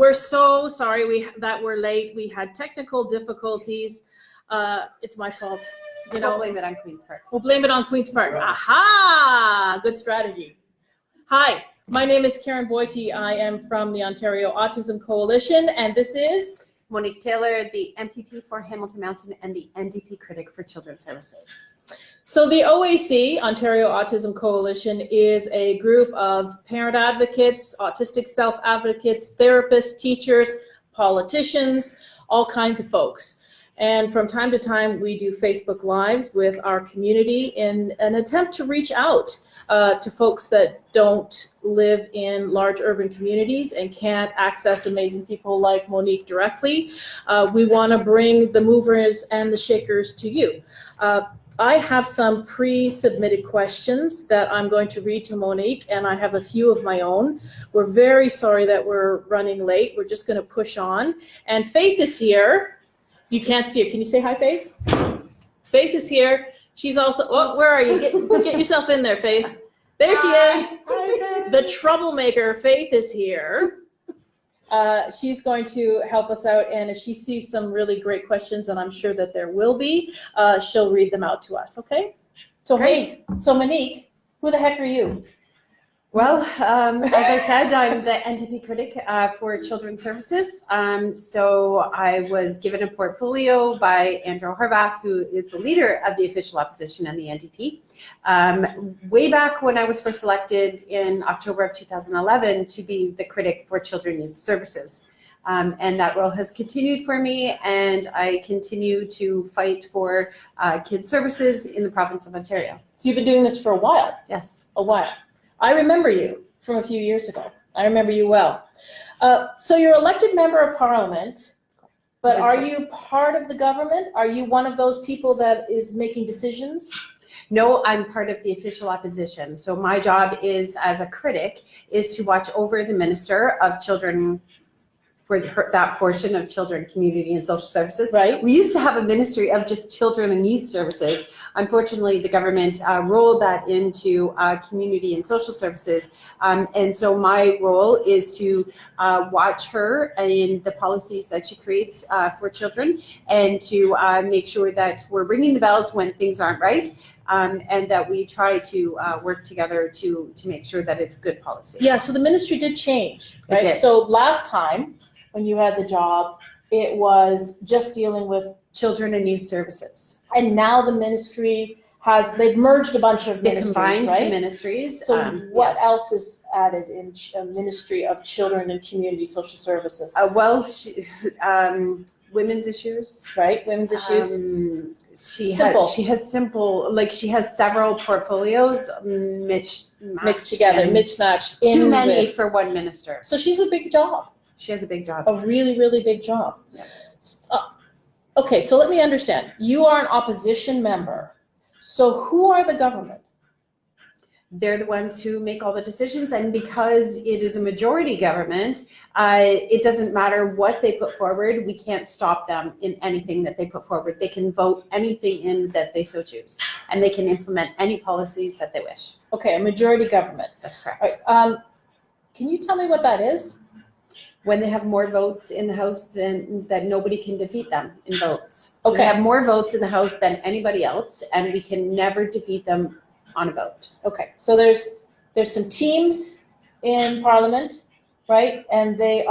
We're so sorry that we're late. We had technical difficulties. It's my fault. We'll blame it on Queen's Park. We'll blame it on Queen's Park. Aha! Good strategy. Hi, my name is Karen Boite. I am from the Ontario Autism Coalition, and this is Monique Taylor, the MPP for Hamilton Mountain and the NDP Critic for Children's Services. So the OAC, Ontario Autism Coalition, is a group of parent advocates, autistic self-advocates, therapists, teachers, politicians, all kinds of folks. And from time to time, we do Facebook Lives with our community in an attempt to reach out to folks that don't live in large urban communities and can't access amazing people like Monique directly. We want to bring the movers and the shakers to you. I have some pre-submitted questions that I'm going to read to Monique, and I have a few of my own. We're very sorry that we're running late. We're just going to push on. And Faith is here. You can't see her. Can you say hi, Faith? Faith is here. She's also, oh, where are you? Get yourself in there, Faith. There she is. Hi, the troublemaker, Faith, is here. She's going to help us out, and if she sees some really great questions, and I'm sure that there will be, she'll read them out to us, okay? So Great. So Monique, who the heck are you? Well, as I said, I'm the NDP Critic for Children's Services. So I was given a portfolio by Andrew Horvath, who is the leader of the official opposition and the NDP. Way back when I was first elected in October of 2011 to be the critic for Children and Youth Services. And that role has continued for me, and I continue to fight for kids' services in the province of Ontario. So you've been doing this for a while? Yes. A while. I remember you from a few years ago. I remember you well. So you're elected member of parliament, but are you part of the government? Are you one of those people that is making decisions? No, I'm part of the official opposition. So my job is, as a critic, is to watch over the Minister of Children, for that portion of Children, Community and Social Services. Right. We used to have a Ministry of just Children and Youth Services. Unfortunately, the government rolled that into Community and Social Services. And so my role is to watch her in the policies that she creates for children, and to make sure that we're ringing the bells when things aren't right. And that we try to work together to make sure that it's good policy. Yeah, so the ministry did change, right? It did. So last time when you had the job, it was just dealing with Children and Youth Services. and now the ministry they've merged a bunch of They ministries, combined right? the ministries. So what else is added in Ministry of Children and Community Social Services? Women's issues. Right, women's issues. She has several portfolios Mixed together, mismatched. Too many for one minister. So she's a big job. She has a big job. A really, really big job. Yeah. Okay, so let me understand. You are an opposition member. So who are the government? They're the ones who make all the decisions, and because it is a majority government, it doesn't matter what they put forward. We can't stop them in anything that they put forward. They can vote anything in that they so choose, and they can implement any policies that they wish. Okay, a majority government. That's correct. All right, can you tell me what that is? When they have more votes in the House than that nobody can defeat them in votes. So Okay. they have more votes in the House than anybody else, and we can never defeat them on a vote. Okay, so there's some teams in Parliament, right? And they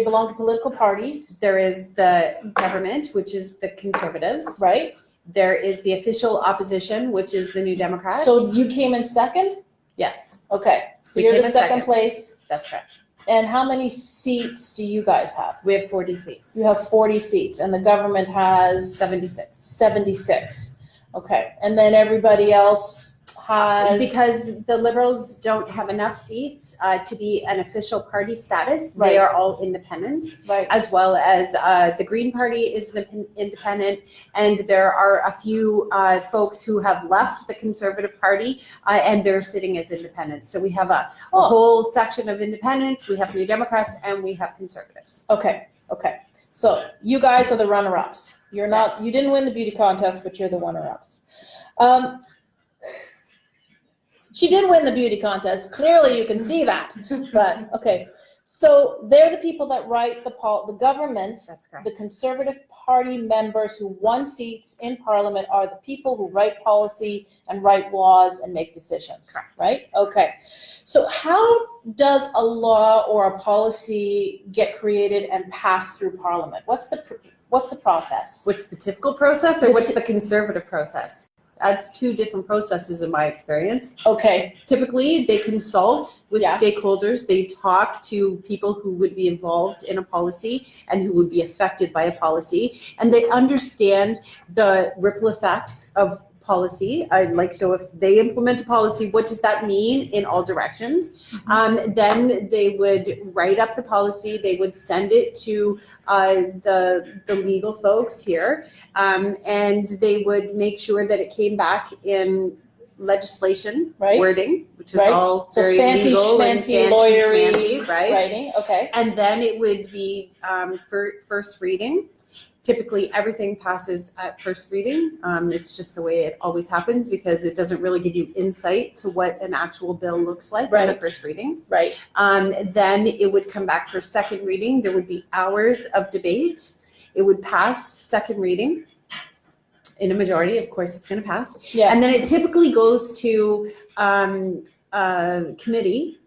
belong to political parties, There is the government, which is the Conservatives. right? There is the official opposition, which is the New Democrats. So you came in second? Yes, Okay, so We you're came the in second second. place. that's correct. And how many seats do you guys have? We have 40 seats. You have 40 seats, and the government has 76. 76. Okay, and then everybody else has... Because the Liberals don't have enough seats to be an official party status. Right. They are all independents, Right. as well as the Green Party is an independent, and there are a few folks who have left the Conservative Party, and they're sitting as independents. So we have a whole section of independents, we have New Democrats, and we have Conservatives. Okay. So you guys are the runner-ups. You're not. Yes. You didn't win the beauty contest, but you're the runner-ups. She did win the beauty contest. Clearly, you can see that. But okay. So they're the people that write the government. That's correct. The Conservative Party members who won seats in Parliament are the people who write policy and write laws and make decisions. Correct. Right? Okay. So how does a law or a policy get created and passed through Parliament? What's the process? What's the typical process, or what's the conservative process? That's two different processes in my experience. Okay. Typically, they consult with Yeah. stakeholders. They talk to people who would be involved in a policy and who would be affected by a policy, and they understand the ripple effects of policy. So if they implement a policy, what does that mean in all directions? Then they would write up the policy. They would send it to the legal folks here, and they would make sure that it came back in legislation wording, which is all so very fancy legal and schmancy lawyery schmancy, right? Writing. Okay. And then it would be first reading. Typically, everything passes at first reading. It's just the way it always happens, because it doesn't really give you insight to what an actual bill looks like at a first reading. Right. Then it would come back for second reading. There would be hours of debate. It would pass second reading. In a majority, of course, it's going to pass. Yeah. And then it typically goes to committee.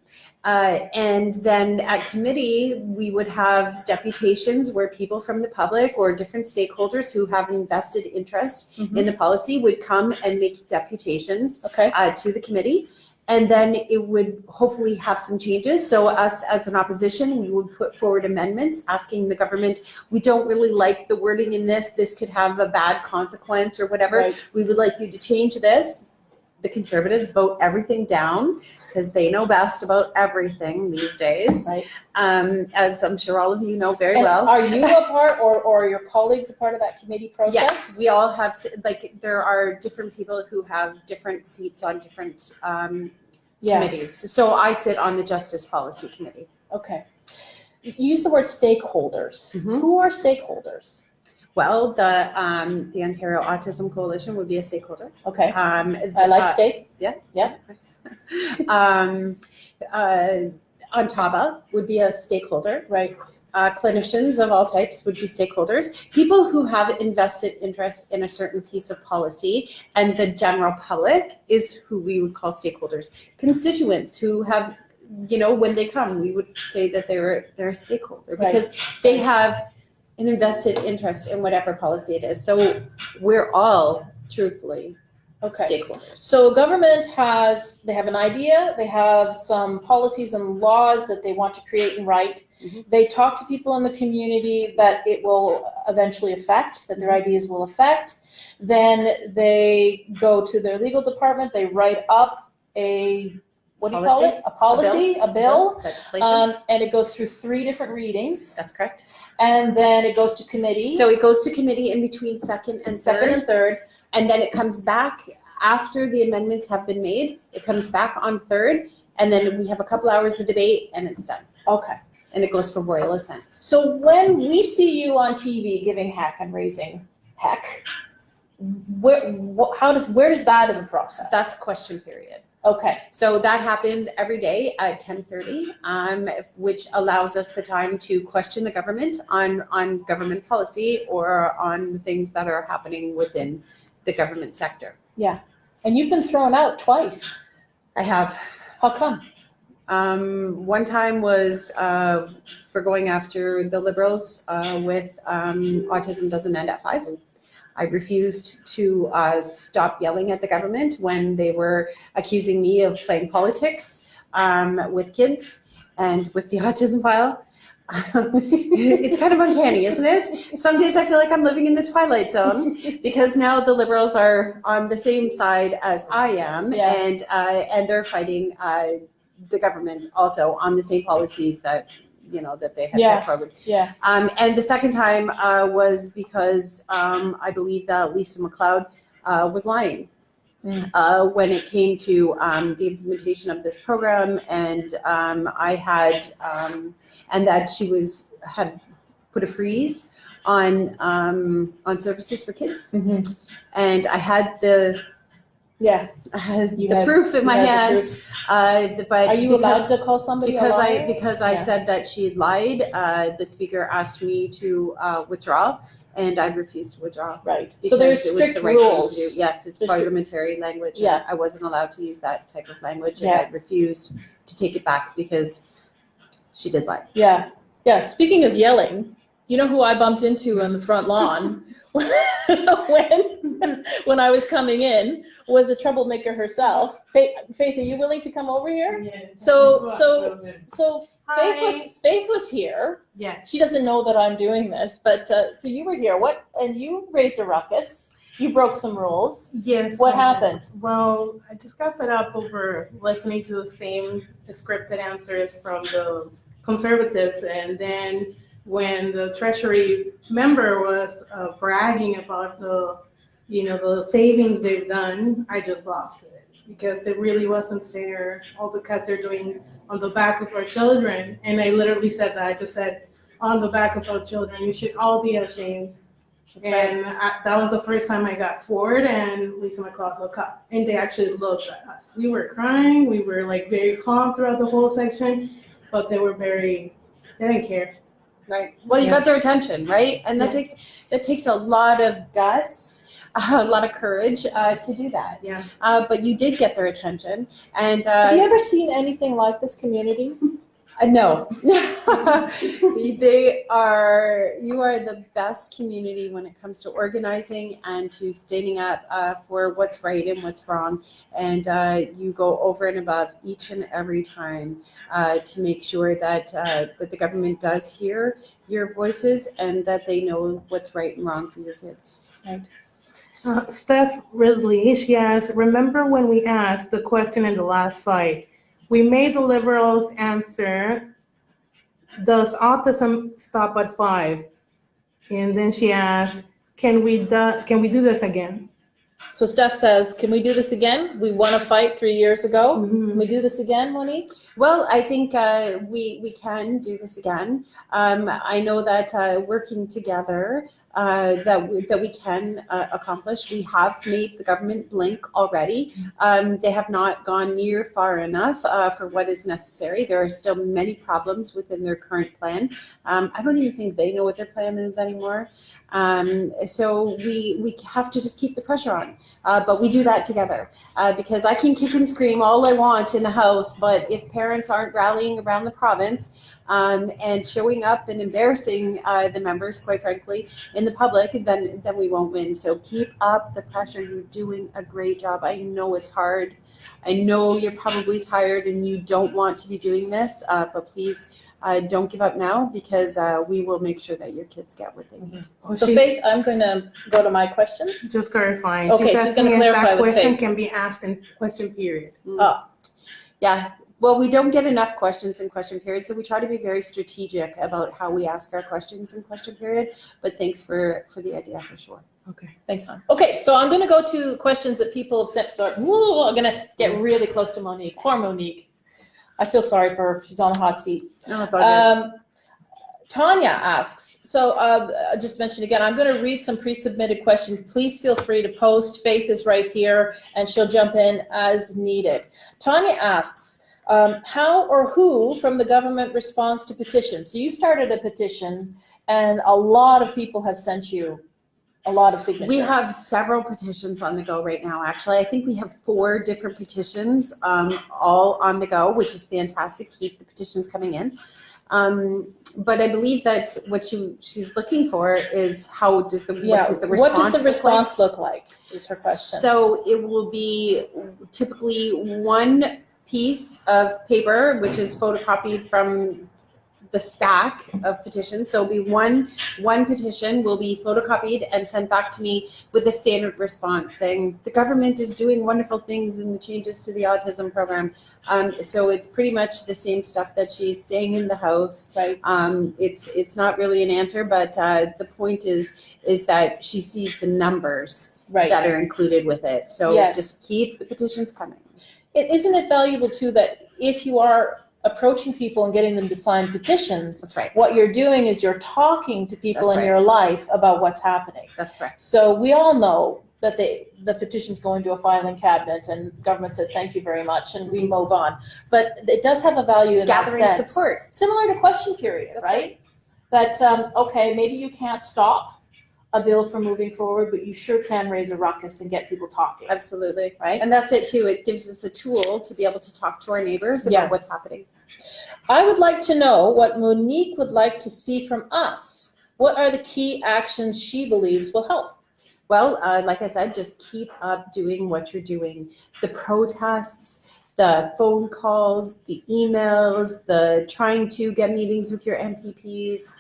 And then at committee, we would have deputations where people from the public or different stakeholders who have invested interest in the policy would come and make deputations to the committee. And then it would hopefully have some changes. So us as an opposition, we would put forward amendments asking the government, we don't really like the wording in this. This could have a bad consequence or whatever. Right. We would like you to change this. The Conservatives vote everything down, because they know best about everything these days, Right. As I'm sure all of you know very And well. are you a part, or your colleagues a part of that committee process? Yes, we all have, there are different people who have different seats on different committees. So I sit on the Justice Policy Committee. Okay. You use the word stakeholders. Who are stakeholders? Well, the Ontario Autism Coalition would be a stakeholder. Okay. I like steak. Yeah. Yeah. ONTABA would be a stakeholder. Right. Clinicians of all types would be stakeholders. People who have invested interest in a certain piece of policy, and the general public is who we would call stakeholders. Constituents who have, when they come, we would say that they're a stakeholder, because they have an invested interest in whatever policy it is. So we're all truthfully stakeholders. So government they have an idea, they have some policies and laws that they want to create and write. They talk to people in the community that it will eventually affect, that their ideas will affect. Then they go to their legal department, they write up a bill, legislation. and it goes through 3 different readings. That's correct. And then it goes to committee. So it goes to committee in between second and third. And then it comes back after the amendments have been made. It comes back on third, and then we have a couple hours of debate, and it's done. Okay. And it goes for royal assent. So when we see you on TV giving heck and raising heck, where does that in the process? That's question period. Okay. So that happens every day at 10:30, which allows us the time to question the government on government policy or on things that are happening within the government sector. Yeah. And you've been thrown out twice. I have. How come? One time was for going after the Liberals with Autism Doesn't End at 5. I refused to stop yelling at the government when they were accusing me of playing politics with kids and with the autism file. It's kind of uncanny, isn't it? Some days I feel like I'm living in the Twilight Zone, because now the Liberals are on the same side as I am, and they're fighting the government also on the same policies that they have put forward. Yeah. And the second time was because I believe that Lisa MacLeod was lying when it came to the implementation of this program, and I had and that she had put a freeze on services for kids, and I had the I had the proof in my hand. But are you allowed to call somebody a liar? Because I said that she had lied, the speaker asked me to withdraw, and I refused to withdraw. Right. So there's strict rules. Yes, it's parliamentary language. Yeah. I wasn't allowed to use that type of language, and I refused to take it back because she did lie. Yeah. Yeah. Speaking of yelling, you know who I bumped into on the front lawn when I was coming in was a troublemaker herself. Faith, are you willing to come over here? Yeah. So Hi. Faith was here. Yes. She doesn't know that I'm doing this, but so you were here. And you raised a ruckus. You broke some rules. Yes. What happened? Well, I just got fed up over listening to the same scripted answers from the Conservatives, and then when the Treasury member was bragging about the savings they've done, I just lost it because it really wasn't fair. All the cuts they're doing on the back of our children, and I literally said that. I just said, on the back of our children, you should all be ashamed. That was the first time I got Ford and Lisa McLeod look up, and they actually looked at us. We were crying. We were like very calm throughout the whole section, but they didn't care. Right. Well, you got their attention, right? And that takes a lot of guts, a lot of courage to do that. Yeah. But you did get their attention. And Have you ever seen anything like this community? No. You are the best community when it comes to organizing and to standing up for what's right and what's wrong. And you go over and above each and every time to make sure that the government does hear your voices and that they know what's right and wrong for your kids. Right. Steph Ridley, she asked, remember when we asked the question in the last fight? We made the Liberals answer, does autism stop at 5? And then she asked, can we do this again? So Steph says, can we do this again? We won a fight 3 years ago. Mm-hmm. Can we do this again, Monique? Well, I think we can do this again. I know that working together that we can accomplish. We have made the government blink already. They have not gone near far enough for what is necessary. There are still many problems within their current plan. I don't even think they know what their plan is anymore. So we have to just keep the pressure on. But we do that together because I can kick and scream all I want in the House, but if parents aren't rallying around the province and showing up and embarrassing the members, quite frankly, in the public, then we won't win. So keep up the pressure. You're doing a great job. I know it's hard. I know you're probably tired and you don't want to be doing this, but please don't give up now because we will make sure that your kids get what they need. So Faith, I'm going to go to my questions. Just clarifying. Okay, she's asking going to if clarify that with question Faith. can be asked in question period. Oh. Yeah. Well, we don't get enough questions in question period, so we try to be very strategic about how we ask our questions in question period. But thanks for the idea, for sure. Okay. Thanks, Tom. Okay, so I'm going to go to questions that people have sent. So I'm going to get really close to Monique. Poor Monique. I feel sorry for her. She's on a hot seat. No, it's all good. Tanya asks, so I just mentioned again, I'm going to read some pre-submitted questions. Please feel free to post. Faith is right here, and she'll jump in as needed. Tanya asks, how or who from the government responds to petitions? So you started a petition, and a lot of people have sent you a lot of signatures. We have several petitions on the go right now, actually. I think we have 4 different petitions all on the go, which is fantastic. Keep the petitions coming in. But I believe that what she's looking for is what does the response look like is her question. So it will be typically one piece of paper, which is photocopied from the stack of petitions. So it'll be one petition will be photocopied and sent back to me with a standard response saying the government is doing wonderful things in the changes to the autism program. So it's pretty much the same stuff that she's saying in the House. Right. It's not really an answer, but the point is that she sees the numbers that are included with it. So just keep the petitions coming. Isn't it valuable too that if you are approaching people and getting them to sign petitions, that's right, what you're doing is you're talking to people in your life about what's happening. That's correct. So we all know that the petition's going to a filing cabinet and government says thank you very much and we move on. But it does have a value in that gathering sense. support. Similar to question period, That's right? That, okay, maybe you can't stop a bill from moving forward, but you sure can raise a ruckus and get people talking. Absolutely. Right? And that's it too. It gives us a tool to be able to talk to our neighbors about what's happening. I would like to know what Monique would like to see from us. What are the key actions she believes will help? Well, like I said, just keep up doing what you're doing. The protests, the phone calls, the emails, the trying to get meetings with your MPPs,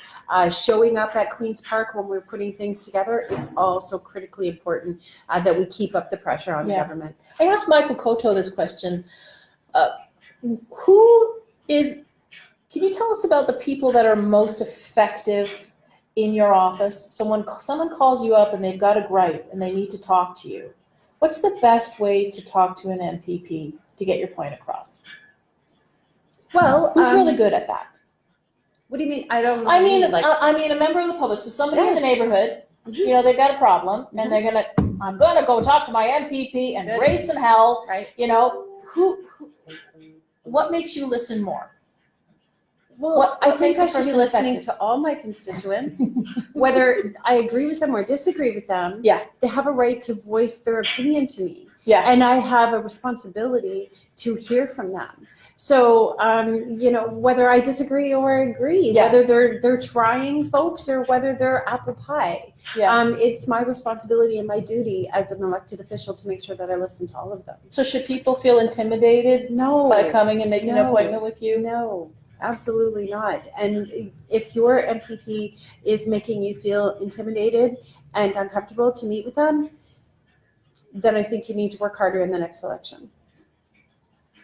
showing up at Queen's Park when we're putting things together. It's also critically important that we keep up the pressure on the government. I asked Michael Cotto this question. Can you tell us about the people that are most effective in your office? Someone calls you up and they've got a gripe and they need to talk to you. What's the best way to talk to an MPP to get your point across? Well, who's really good at that? What do you mean? I mean a member of the public. So somebody in the neighborhood, they've got a problem and they're I'm gonna go talk to my MPP and raise some hell. Right. What makes you listen more? Well, I think I should be listening to all my constituents, whether I agree with them or disagree with them. Yeah. They have a right to voice their opinion to me. Yeah. And I have a responsibility to hear from them. So, whether I disagree or agree, whether they're trying folks or whether they're apple pie, it's my responsibility and my duty as an elected official to make sure that I listen to all of them. So should people feel intimidated by coming and making an appointment with you? No. Absolutely not. And if your MPP is making you feel intimidated and uncomfortable to meet with them, then I think you need to work harder in the next election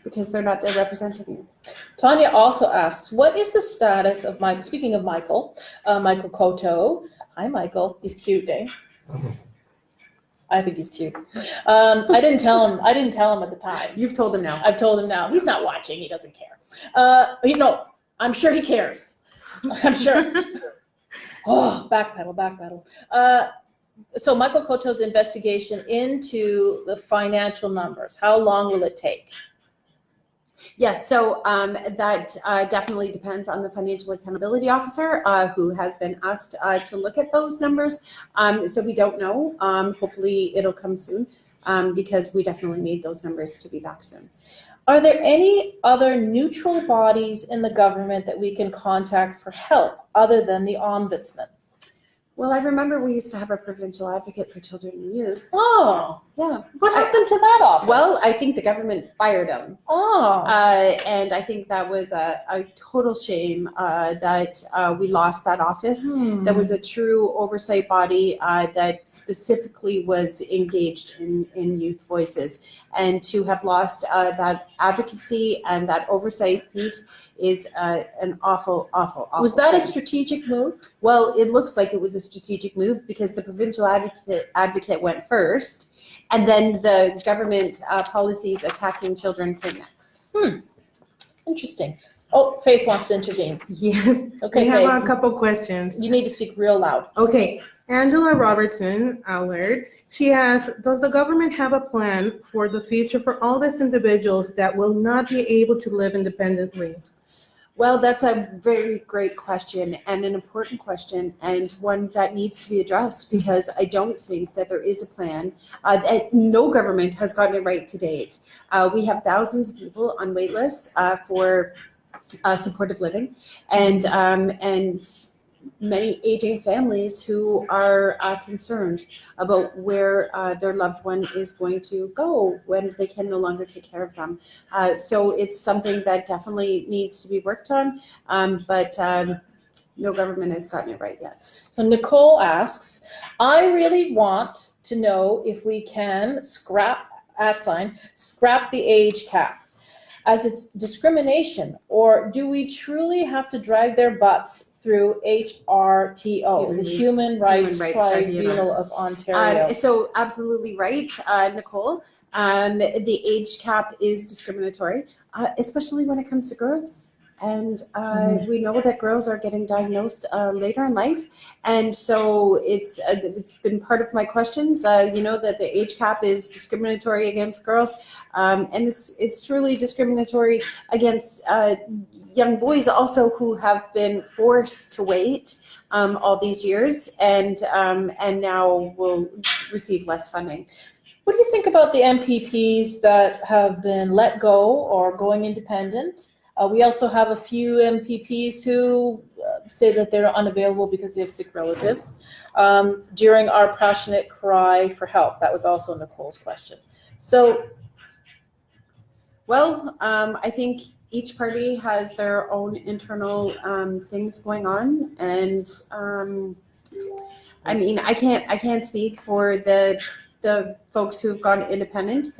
because they're not there representing you. Tanya also asks, what is the status of Michael? Speaking of Michael Cotto. Hi, Michael. He's cute, eh? I think he's cute. I didn't tell him at the time. You've told him now. I've told him now. He's not watching. He doesn't care. I'm sure he cares. I'm sure. Backpedal. So Michael Cotto's investigation into the financial numbers, how long will it take? Yes, so that definitely depends on the financial accountability officer who has been asked to look at those numbers. So we don't know. Hopefully it'll come soon because we definitely need those numbers to be back soon. Are there any other neutral bodies in the government that we can contact for help other than the Ombudsman? Well, I remember we used to have a provincial advocate for children and youth. Oh, yeah. What happened to that office? Well, I think the government fired him. Oh. And I think that was a total shame that we lost that office. That was a true oversight body that specifically was engaged in youth voices. And to have lost that advocacy and that oversight piece is an awful Was that shame. a strategic move? Well, it looks like it was a strategic move because the provincial advocate went first, and then the government policies attacking children came next. Interesting. Oh, Faith wants to intervene. Yes. Okay, we have Faith. a couple questions. You need to speak real loud. Okay. Angela Robertson Allard, she asks, does the government have a plan for the future for all these individuals that will not be able to live independently? Well, that's a very great question and an important question and one that needs to be addressed because I don't think that there is a plan. No government has gotten it right to date. We have thousands of people on wait lists for supportive living and many aging families who are concerned about where their loved one is going to go when they can no longer take care of them. So it's something that definitely needs to be worked on, but no government has gotten it right yet. So Nicole asks, I really want to know if we can scrap the age cap as it's discrimination, or do we truly have to drag their butts through HRTO, the Human Rights Tribunal of Ontario? So absolutely right, Nicole. The age cap is discriminatory, especially when it comes to girls. And we know that girls are getting diagnosed later in life. And so it's been part of my questions. You know that the age cap is discriminatory against girls. And it's truly discriminatory against young boys also who have been forced to wait all these years and now will receive less funding. What do you think about the MPPs that have been let go or going independent? We also have a few MPPs who say that they're unavailable because they have sick relatives. During our passionate cry for help, that was also Nicole's question. So, well, I think each party has their own internal things going on, and I mean, I can't speak for the folks who have gone independent.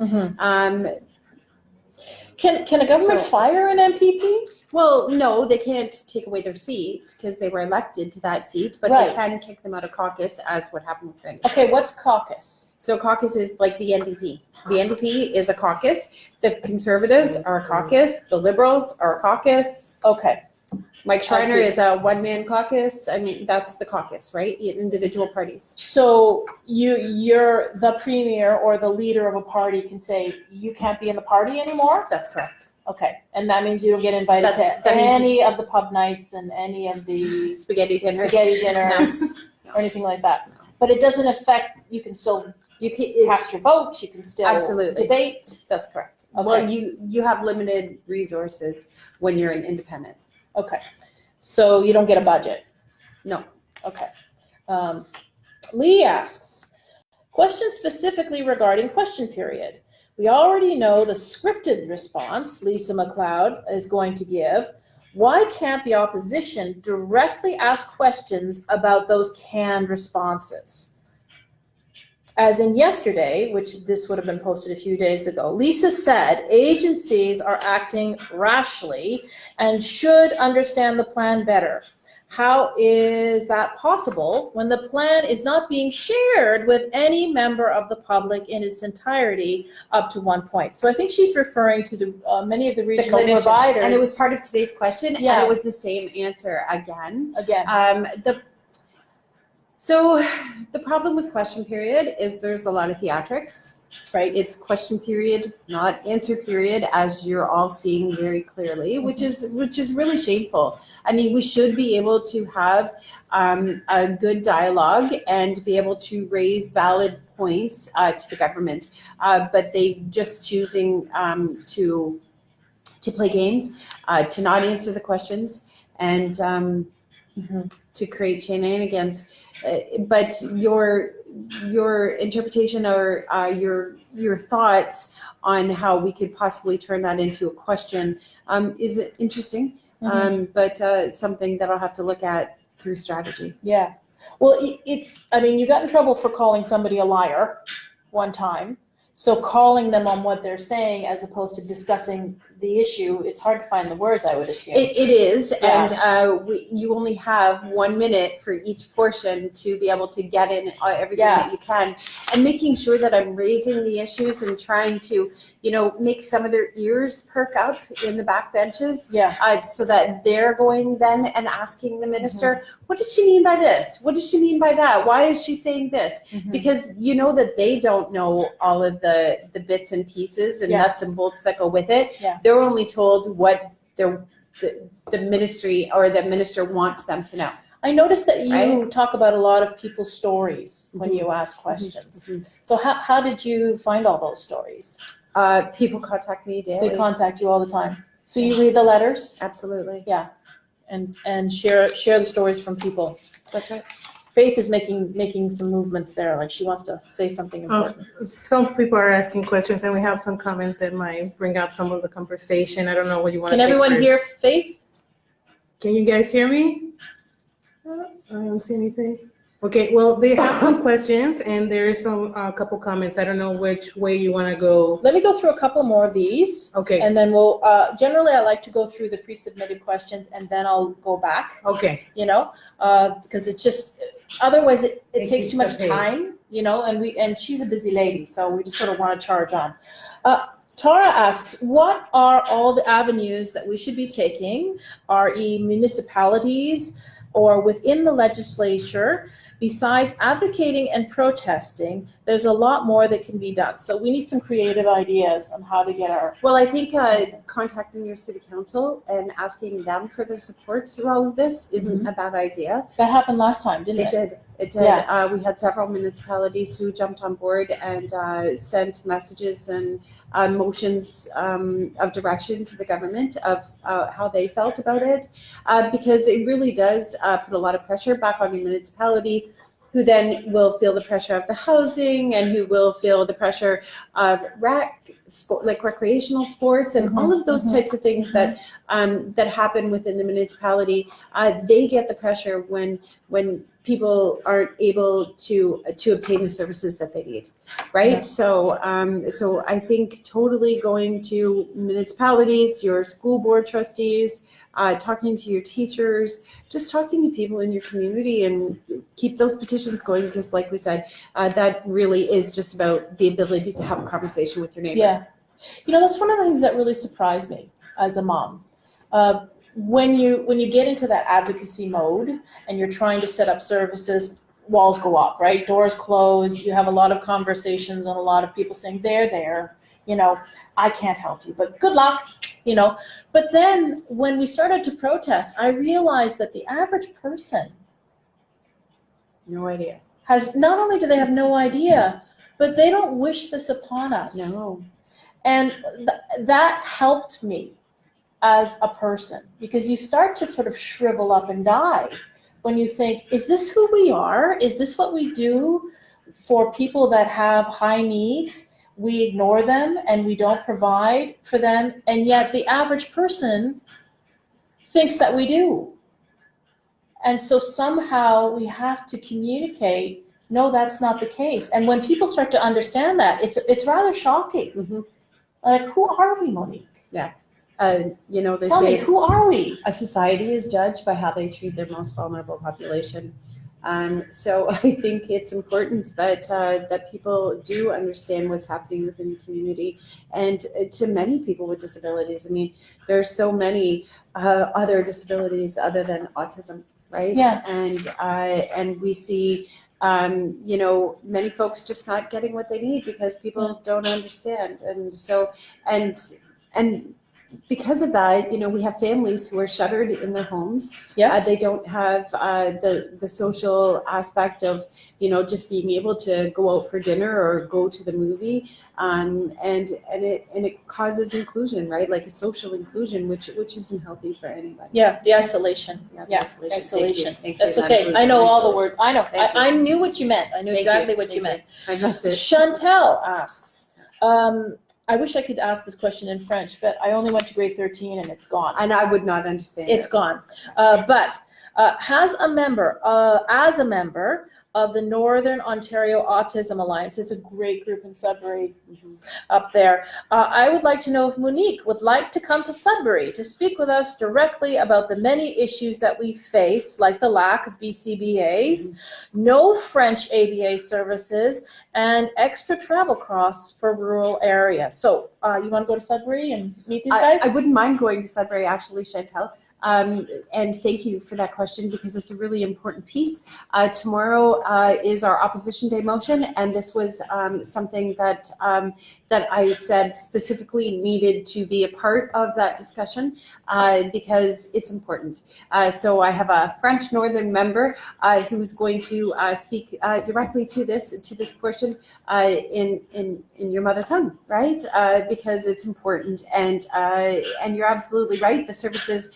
Can a government fire an MPP? Well, no, they can't take away their seat because they were elected to that seat, but they can kick them out of caucus, as what happened with Finch. Okay, what's caucus? So caucus is like the NDP. The NDP is a caucus. The Conservatives are a caucus. The Liberals are a caucus. Okay. Mike Schreiner is a one-man caucus. I mean, that's the caucus, right? Individual parties. So you're the premier or the leader of a party can say you can't be in the party anymore? That's correct. Okay, and that means you don't get invited to any of the pub nights and any of the spaghetti dinners or anything like that. But it doesn't affect, you can cast your vote, you can still absolutely debate. That's correct. Okay. Well, you have limited resources when you're an independent. Okay, so you don't get a budget? No. Okay. Lee asks, question specifically regarding question period. We already know the scripted response Lisa McLeod is going to give. Why can't the opposition directly ask questions about those canned responses? As in yesterday, which this would have been posted a few days ago, Lisa said agencies are acting rashly and should understand the plan better. How is that possible when the plan is not being shared with any member of the public in its entirety up to one point? So I think she's referring to the many of the regional providers. And it was part of today's question, and it was the same answer again. So the problem with question period is there's a lot of theatrics. Right, it's question period, not answer period, as you're all seeing very clearly, which is really shameful. I mean, we should be able to have a good dialogue and be able to raise valid points to the government, but they just choosing to play games, to not answer the questions, and to create shenanigans. But your interpretation or your thoughts on how we could possibly turn that into a question is interesting, but something that I'll have to look at through strategy. Yeah. Well, I mean, you got in trouble for calling somebody a liar one time. So calling them on what they're saying as opposed to discussing the issue, it's hard to find the words, I would assume. It is, and you only have 1 minute for each portion to be able to get in everything that you can, and making sure that I'm raising the issues and trying to, make some of their ears perk up in the back benches, so that they're going then and asking the minister, what does she mean by this? What does she mean by that? Why is she saying this? Because you know that they don't know all of the bits and pieces and nuts and bolts that go with it. They're only told what the ministry or the minister wants them to know. I noticed that you talk about a lot of people's stories when you ask questions. So how did you find all those stories? People contact me daily. They contact you all the time. So you read the letters? Absolutely. Yeah. And share the stories from people. That's right. Faith is making some movements there, like she wants to say something important. Some people are asking questions, and we have some comments that might bring up some of the conversation. I don't know what you want to Can everyone first. hear Faith? Can you guys hear me? I don't see anything. Okay, well, they have some questions, and there's a couple comments. I don't know which way you want to go. Let me go through a couple more of these. Okay. And then we'll, generally I like to go through the pre-submitted questions and then I'll go back. Okay. Because it's just, otherwise it takes too much pace. time, and she's a busy lady, so we just sort of want to charge on. Tara asks, what are all the avenues that we should be taking, re municipalities or within the legislature, besides advocating and protesting? There's a lot more that can be done. So we need some creative ideas on how to get our... Well, I think contacting your city council and asking them for their support through all of this isn't a bad idea. That happened last time, didn't it? It did. Yeah. We had several municipalities who jumped on board and sent messages and motions of direction to the government of how they felt about it, because it really does put a lot of pressure back on the municipality, who then will feel the pressure of the housing and who will feel the pressure of recreational sports and all of those types of things that that happen within the municipality. They get the pressure when people aren't able to obtain the services that they need, right? Yeah. So I think totally going to municipalities, your school board trustees, talking to your teachers, just talking to people in your community, and keep those petitions going, because like we said, that really is just about the ability to have a conversation with your neighbor. Yeah. You know, that's one of the things that really surprised me as a mom. When you get into that advocacy mode and you're trying to set up services, walls go up, right? Doors close. You have a lot of conversations and a lot of people saying, there, you know, I can't help you, but good luck, you know. But then when we started to protest, I realized that the average person, no idea, has, not only do they have no idea, but they don't wish this upon us. No. And that helped me as a person, because you start to sort of shrivel up and die when you think, is this who we are? Is this what we do for people that have high needs? We ignore them and we don't provide for them, and yet the average person thinks that we do. And so somehow we have to communicate, no, that's not the case. And when people start to understand that, it's rather shocking. Like, who are we, Monique? Yeah. You know, they Tell say, me, who are we? a society is judged by how they treat their most vulnerable population. So I think it's important that that people do understand what's happening within the community, and to many people with disabilities. I mean, there's so many other disabilities other than autism, right? Yeah. And we see, you know, many folks just not getting what they need because people don't understand, and so and because of that, you know, we have families who are shuttered in their homes. Yes. They don't have the social aspect of, you know, just being able to go out for dinner or go to the movie, and it causes inclusion, right? Like a social inclusion, which isn't healthy for anybody. Yeah, the isolation. Yeah, the Yeah, isolation. isolation. Thank you. That's okay. I know all the words. I know. I knew what you meant. I knew Thank exactly you. what you meant. I meant it. Chantel asks, I wish I could ask this question in French, but I only went to grade 13 and it's gone. And I would not understand It's gone. But as a member of the Northern Ontario Autism Alliance, it's a great group in Sudbury up there. I would like to know if Monique would like to come to Sudbury to speak with us directly about the many issues that we face, like the lack of BCBAs, no French ABA services, and extra travel costs for rural areas. So you want to go to Sudbury and meet these guys? I wouldn't mind going to Sudbury, actually, Chantel. And thank you for that question, because it's a really important piece. Tomorrow is our Opposition Day motion, and this was something that that I said specifically needed to be a part of that discussion, because it's important. So I have a French Northern member who is going to speak directly to this portion in your mother tongue, right? Because it's important, and you're absolutely right. The services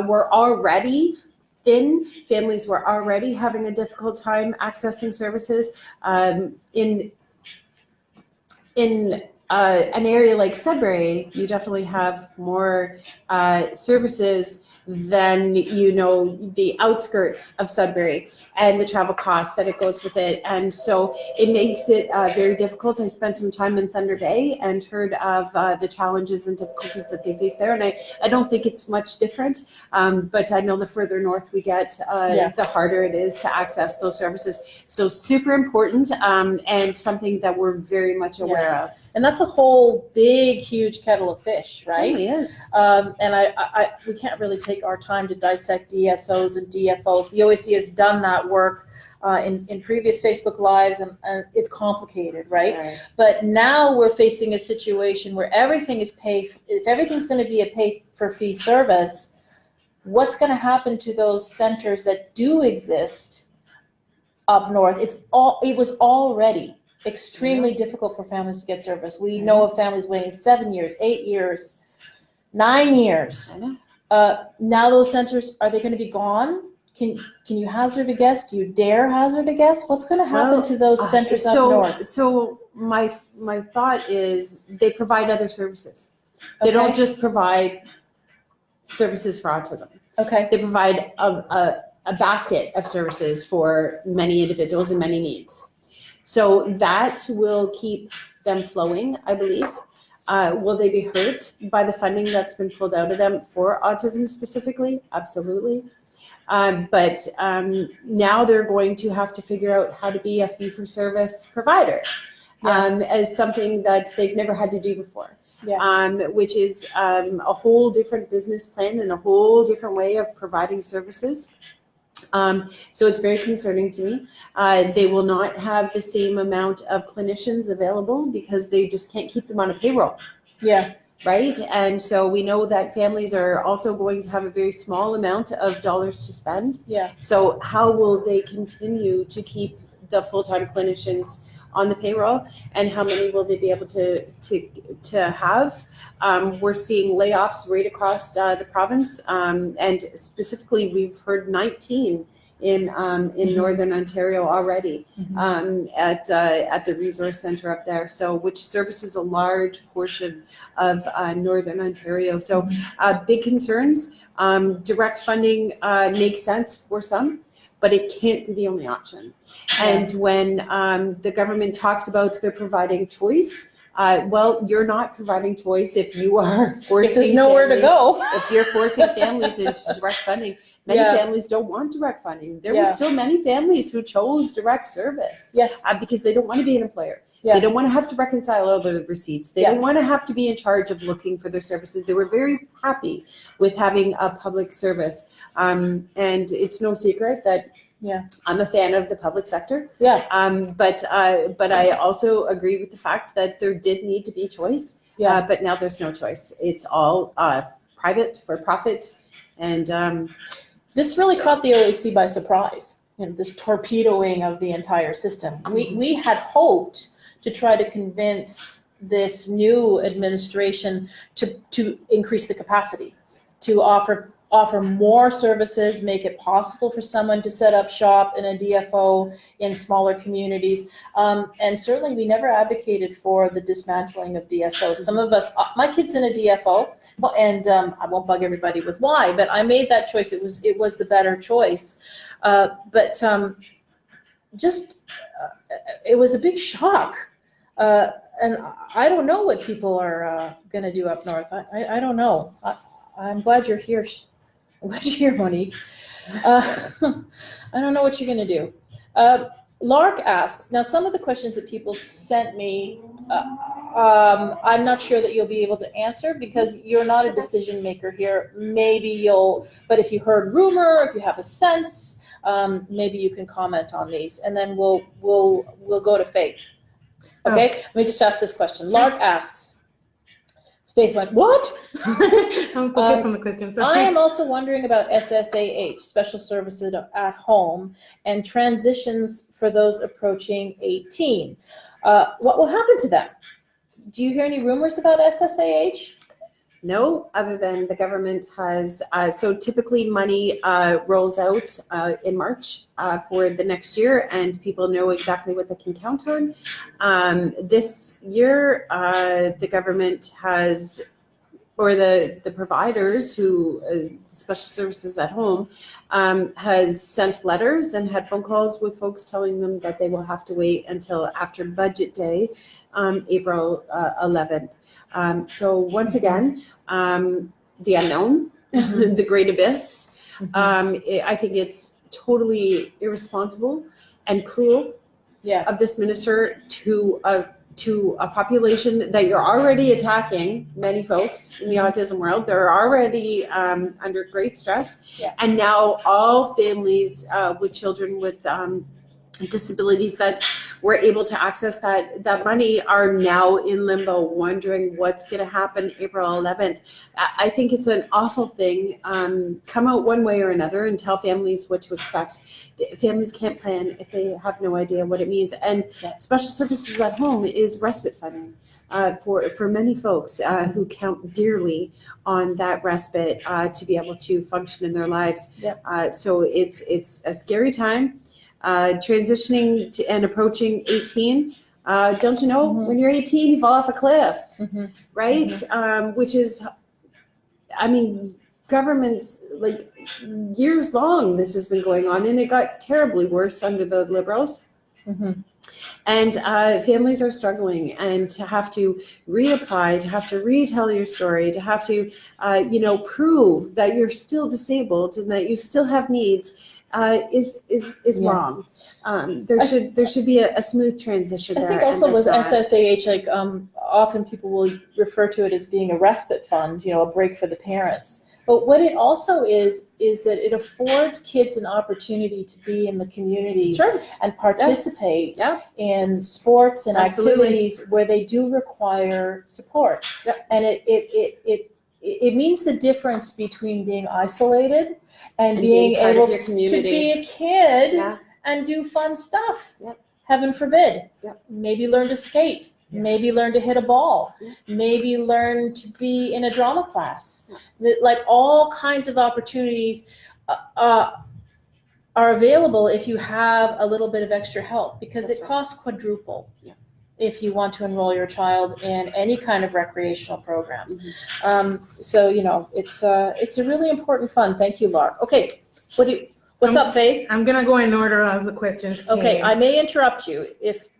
were already thin. Families were already having a difficult time accessing services. In an area like Sudbury, you definitely have more services then the outskirts of Sudbury and the travel costs that it goes with it. And so it makes it very difficult. I spent some time in Thunder Bay and heard of the challenges and difficulties that they face there. And I don't think it's much different, but I know the further north we get, the harder it is to access those services. So super important, and something that we're very much aware of. And that's a whole big, huge kettle of fish, right? It certainly is. And we can't really take our time to dissect DSOs and DFOs. The OAC has done that work in previous Facebook Lives, and it's complicated, right? But now we're facing a situation where everything is if everything's going to be a pay-for-fee service, what's going to happen to those centers that do exist up north? It was already extremely difficult for families to get service. We know of families waiting 7 years, 8 years, 9 years. Now those centers, are they going to be gone? Can you hazard a guess? Do you dare hazard a guess? What's going to happen to those centers up north? So my thought is they provide other services. They don't just provide services for autism. Okay. They provide a basket of services for many individuals and many needs. So that will keep them flowing, I believe. Will they be hurt by the funding that's been pulled out of them for autism specifically? Absolutely. But now they're going to have to figure out how to be a fee-for-service provider, as something that they've never had to do before. Which is a whole different business plan and a whole different way of providing services. So it's very concerning to me. They will not have the same amount of clinicians available because they just can't keep them on a payroll. Right? And so we know that families are also going to have a very small amount of dollars to spend. So how will they continue to keep the full-time clinicians on the payroll, and how many will they be able to have? We're seeing layoffs right across the province, and specifically we've heard 19 in Northern Ontario already, at the resource centre up there. So which services a large portion of Northern Ontario. So big concerns. Direct funding makes sense for some, but it can't be the only option. And when the government talks about they're providing choice, well, you're not providing choice if you are forcing. If there's nowhere to go. If you're forcing families into direct funding. Many families don't want direct funding. There were still many families who chose direct service. Because they don't want to be an employer. They don't want to have to reconcile all the receipts. They don't want to have to be in charge of looking for their services. They were very happy with having a public service. And it's no secret that I'm a fan of the public sector. But I also agree with the fact that there did need to be choice. But now there's no choice. It's all private, for profit. And this really caught the OAC by surprise. This torpedoing of the entire system. We had hoped to try to convince this new administration to increase the capacity, to offer more services, make it possible for someone to set up shop in a DFO in smaller communities. And certainly we never advocated for the dismantling of DSOs. Some of us, my kid's in a DFO, and I won't bug everybody with why, but I made that choice. It was the better choice. But it was a big shock. And I don't know what people are going to do up north. I don't know. I'm glad you're here. I'm glad you're here, Monique. I don't know what you're going to do. Lark asks, now some of the questions that people sent me, I'm not sure that you'll be able to answer because you're not a decision maker here. Maybe but if you heard rumor, if you have a sense, maybe you can comment on these, and then we'll go to Faith. Okay, let me just ask this question. Lark asks, Faith went, what? I'm focused on the question. So I am also wondering about SSAH, Special Services at Home, and transitions for those approaching 18. What will happen to them? Do you hear any rumors about SSAH? No, other than the government has, so typically money rolls out in March for the next year, and people know exactly what they can count on. This year, the government has or the providers who, special services at home, has sent letters and had phone calls with folks telling them that they will have to wait until after budget day, April 11th. So once again, the unknown, the great abyss. I think it's totally irresponsible and cruel of this minister to a population that you're already attacking. Many folks in the autism world, they're already under great stress, and now all families with children with disabilities that were able to access that money are now in limbo, wondering what's going to happen April 11th. I think it's an awful thing. Come out one way or another and tell families what to expect. Families can't plan if they have no idea what it means. And special services at home is respite funding for many folks who count dearly on that respite to be able to function in their lives. So it's a scary time. Transitioning to and approaching 18, don't you know, when you're 18, you fall off a cliff, right? Which is, I mean, governments, like, years long this has been going on, and it got terribly worse under the Liberals. And families are struggling, and to have to reapply, to have to retell your story, to have to, prove that you're still disabled and that you still have needs, is wrong. There should be a smooth transition there. I think also with SSAH, like often people will refer to it as being a respite fund, a break for the parents. But what it also is that it affords kids an opportunity to be in the community and participate in sports and activities where they do require support. And it means the difference between being isolated and being able to be a kid and do fun stuff. Heaven forbid. Maybe learn to skate. Maybe learn to hit a ball. Maybe learn to be in a drama class. Like, all kinds of opportunities are available if you have a little bit of extra help, because it costs quadruple if you want to enroll your child in any kind of recreational programs. So it's a really important fund. Thank you, Lark. Okay, what's up, Faith? I'm gonna go in order as the questions came. Okay, I may interrupt you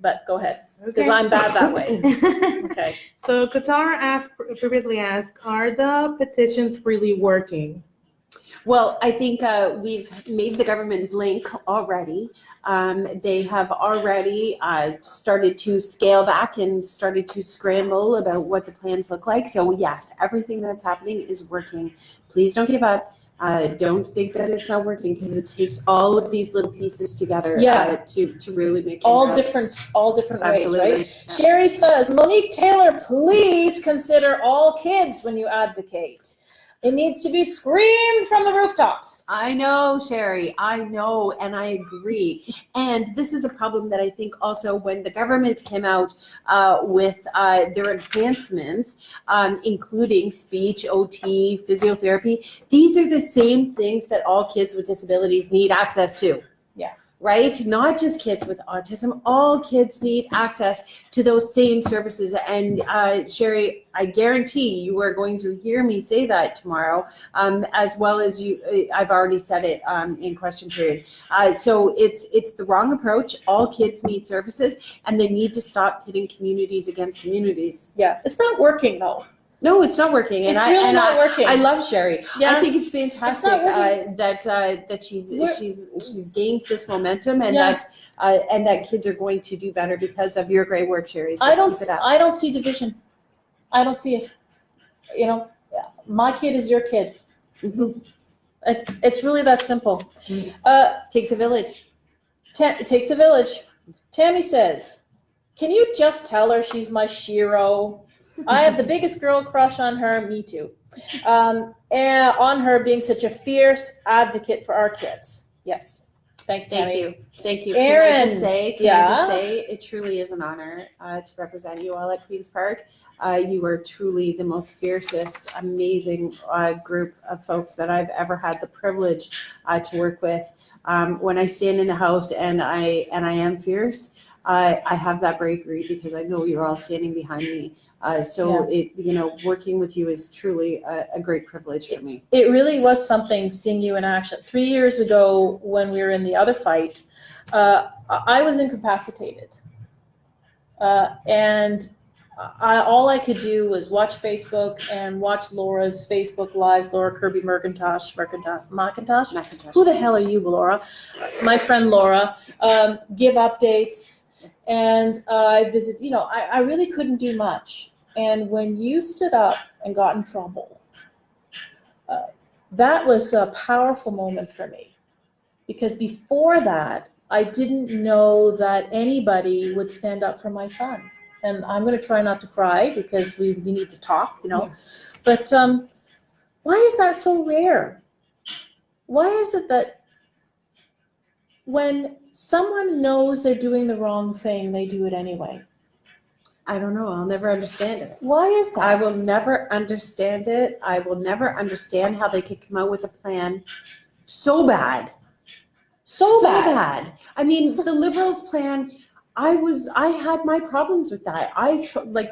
but go ahead, because I'm bad that way. Okay. So Qatar previously asked, are the petitions really working? Well, I think we've made the government blink already. They have already started to scale back and started to scramble about what the plans look like. So yes, everything that's happening is working. Please don't give up. Don't think that it's not working, because it takes all of these little pieces together to really make all different ways, right? Sherry says, Monique Taylor, please consider all kids when you advocate. It needs to be screamed from the rooftops. I know, Sherry, I know, and I agree. And this is a problem that I think also when the government came out with their enhancements, including speech, OT, physiotherapy, these are the same things that all kids with disabilities need access to. Right? Not just kids with autism. All kids need access to those same services. And Sherry, I guarantee you are going to hear me say that tomorrow, as well as I've already said it in question period. So it's the wrong approach. All kids need services, and they need to stop pitting communities against communities. It's not working though. No, it's not working. It's really not working. I love Sherry. I think it's fantastic that she's gained this momentum, and that kids are going to do better because of your great work, Sherry. So I don't see division. I don't see it. My kid is your kid. It's really that simple. Takes a village. It takes a village. Tammy says, "Can you just tell her she's my shiro? I have the biggest girl crush on her." Me too. And on her being such a fierce advocate for our kids. Yes. Thanks, Tammy. Thank you. Aaron, can I just say, it truly is an honor to represent you all at Queen's Park. You are truly the most fiercest, amazing group of folks that I've ever had the privilege to work with. When I stand in the House and I am fierce, I have that bravery because I know you're all standing behind me. Working with you is truly a great privilege for me. It really was something seeing you in action. 3 years ago, when we were in the other fight, I was incapacitated. And all I could do was watch Facebook and watch Laura's Facebook Lives, Laura Kirby McIntosh. Who the hell are you, Laura? My friend Laura, give updates. And I visit, I really couldn't do much. And when you stood up and got in trouble, that was a powerful moment for me. Because before that, I didn't know that anybody would stand up for my son. And I'm going to try not to cry because we need to talk, Yeah. But why is that so rare? Why is it that when someone knows they're doing the wrong thing, they do it anyway? I don't know. I'll never understand it. Why is that? I will never understand it. I will never understand how they could come out with a plan so bad. So bad. I mean, the Liberals' plan, I had my problems with that.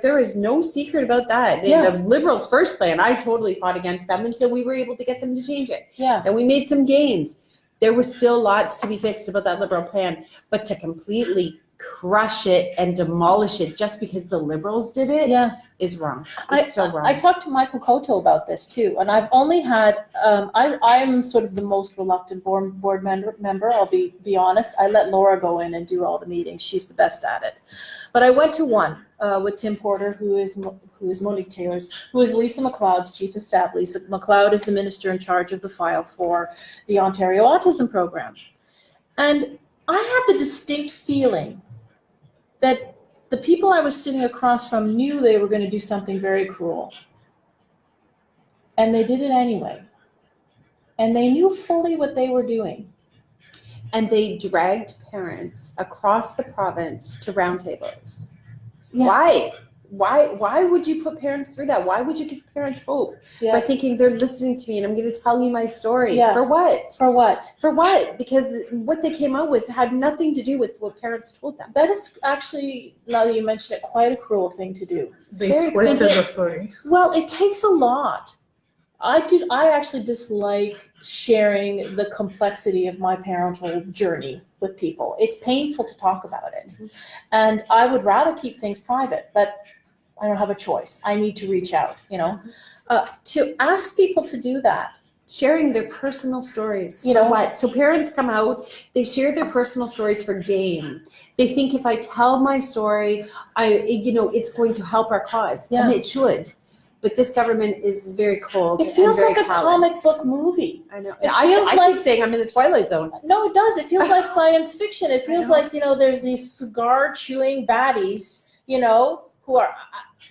There is no secret about that. Yeah. The Liberals' first plan, I totally fought against them until we were able to get them to change it. Yeah. And we made some gains. There was still lots to be fixed about that Liberal plan, but to completely crush it and demolish it just because the Liberals did it is wrong. It's so wrong. I talked to Michael Cotto about this too, and I've only had, I'm sort of the most reluctant board member, I'll be honest. I let Laura go in and do all the meetings. She's the best at it. But I went to one with Tim Porter, who is Monique Taylor's, who is Lisa MacLeod's chief of staff. Lisa MacLeod is the minister in charge of the file for the Ontario Autism Program. And I had the distinct feeling that the people I was sitting across from knew they were going to do something very cruel. And they did it anyway. And they knew fully what they were doing. And they dragged parents across the province to roundtables. Yeah. Why? Why would you put parents through that? Why would you give parents hope by thinking they're listening to me and I'm going to tell you my story? Yeah. For what? For what? For what? Because what they came out with had nothing to do with what parents told them. That is actually, now that you mention it, quite a cruel thing to do. They twisted the stories. Well, it takes a lot. I actually dislike sharing the complexity of my parental journey with people. It's painful to talk about it. Mm-hmm. And I would rather keep things private, but I don't have a choice. I need to reach out, to ask people to do that. Sharing their personal stories. For what? So parents come out, they share their personal stories for gain. They think if I tell my story, it's going to help our cause. Yeah. And it should. But this government is very cold. It feels and very like a comic callous. book movie. I know. I keep saying I'm in the Twilight Zone. No, it does. It feels like science fiction. It feels like, there's these cigar-chewing baddies, who are...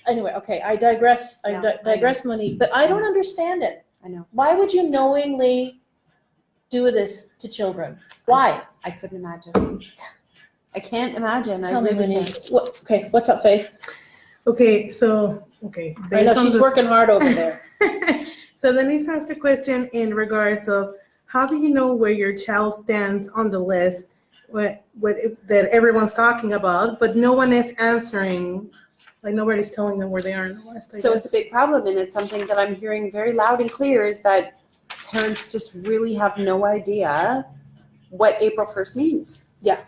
Anyway, okay, I digress. I digress, Monique. But I don't understand it. I know. Why would you knowingly do this to children? Why? I couldn't imagine. I can't imagine. Tell me, Monique. What's up, Faith? Okay. I know she's working hard over there. So then he's asked a question in regards of how do you know where your child stands on the list that everyone's talking about, but no one is answering. Like nobody's telling them where they are in the list. So it's a big problem, and it's something that I'm hearing very loud and clear is that parents just really have no idea what April 1st means. Yeah.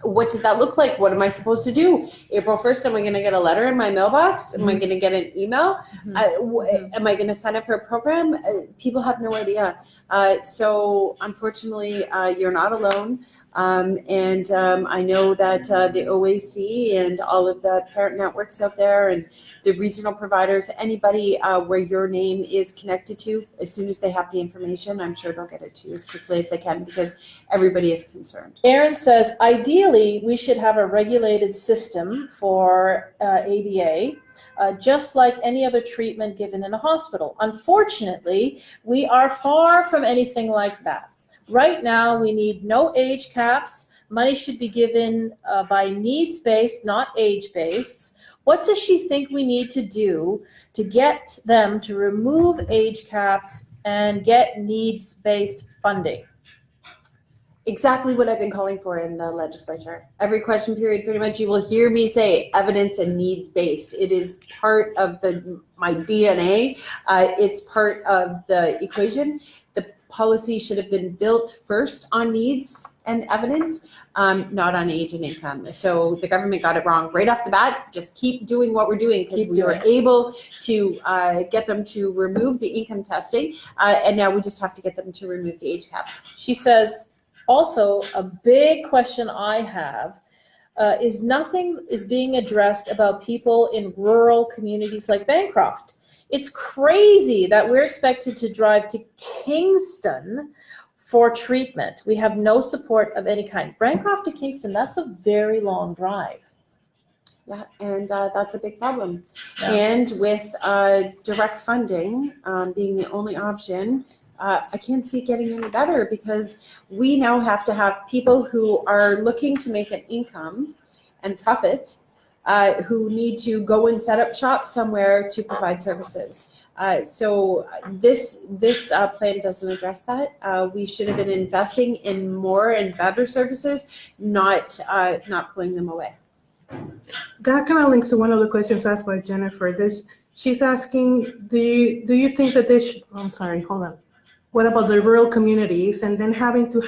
What does that look like? What am I supposed to do? April 1st, am I going to get a letter in my mailbox? Am I going to get an email? Am I going to sign up for a program? People have no idea. So unfortunately, you're not alone. I know that the OAC and all of the parent networks out there and the regional providers, anybody where your name is connected to, as soon as they have the information, I'm sure they'll get it to you as quickly as they can because everybody is concerned. Aaron says, ideally, we should have a regulated system for ABA, just like any other treatment given in a hospital. Unfortunately, we are far from anything like that. Right now, we need no age caps. Money should be given by needs-based, not age-based. What does she think we need to do to get them to remove age caps and get needs-based funding? exactly what I've been calling for in the legislature. Every question period, pretty much, you will hear me say evidence and needs-based. It is part of my DNA. It's part of the equation. The policy should have been built first on needs and evidence, not on age and income. So the government got it wrong right off the bat. Just keep doing what we're doing, because we were able to get them to remove the income testing, and now we just have to get them to remove the age caps. She says, also, a big question I have is nothing is being addressed about people in rural communities like Bancroft. It's crazy that we're expected to drive to Kingston for treatment. We have no support of any kind. Bancroft to Kingston, that's a very long drive. Yeah, and that's a big problem. Yeah. And with direct funding being the only option, I can't see it getting any better, because we now have to have people who are looking to make an income and profit, who need to go and set up shop somewhere to provide services. So this plan doesn't address that. We should have been investing in more and better services, not pulling them away. That kind of links to one of the questions asked by Jennifer. She's asking, do you think that I'm sorry, hold on. What about the rural communities, and then having to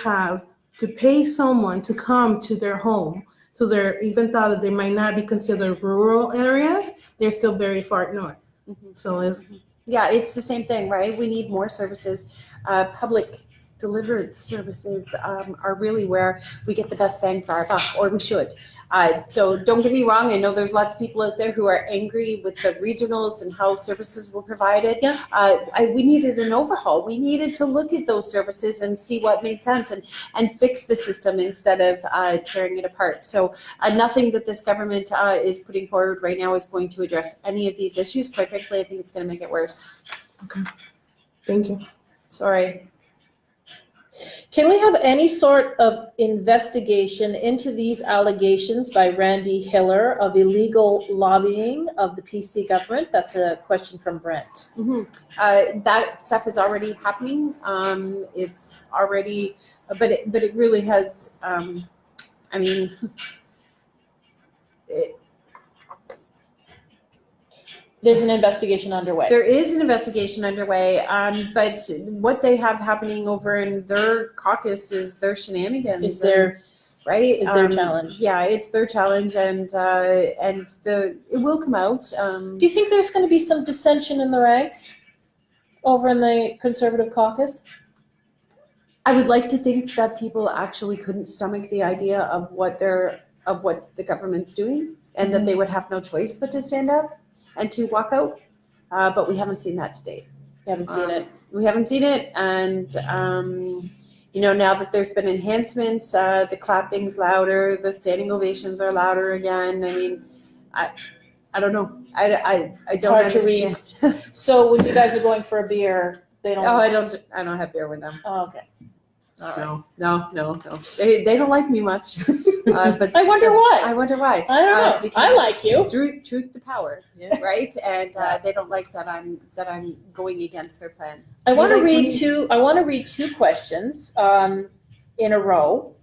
pay someone to come to their home, even though that they might not be considered rural areas, they're still very far north. Mm-hmm. So it's the same thing, right? We need more services. Public delivered services are really where we get the best bang for our buck, or we should. So don't get me wrong, I know there's lots of people out there who are angry with the regionals and how services were provided. Yeah. We needed an overhaul. We needed to look at those services and see what made sense, and fix the system instead of tearing it apart. So nothing that this government is putting forward right now is going to address any of these issues. Quite frankly, I think it's going to make it worse. Okay, thank you. Sorry. Can we have any sort of investigation into these allegations by Randy Hiller of illegal lobbying of the PC government? That's a question from Brent. Mm-hmm. That stuff is already happening. It's already, but it really has. There's an investigation underway. There is an investigation underway, but what they have happening over in their caucus is their shenanigans. Is their challenge? Yeah, it's their challenge, and it will come out. Do you think there's going to be some dissension in the ranks over in the Conservative caucus? I would like to think that people actually couldn't stomach the idea of what the government's doing, and that they would have no choice but to stand up and to walk out, but we haven't seen that to date. We haven't seen it. We haven't seen it, and now that there's been enhancements, the clapping's louder, the standing ovations are louder again. I mean, I don't know. I It's don't hard understand. to read. So when you guys are going for a beer, they don't. Oh, I don't have beer with them. Oh, okay. All right. No. They don't like me much. But I wonder why. I wonder why. I don't know. Because I like you. Truth to power, right? And they don't like that I'm going against their plan. I want to like read me. two. I want to read two questions in a row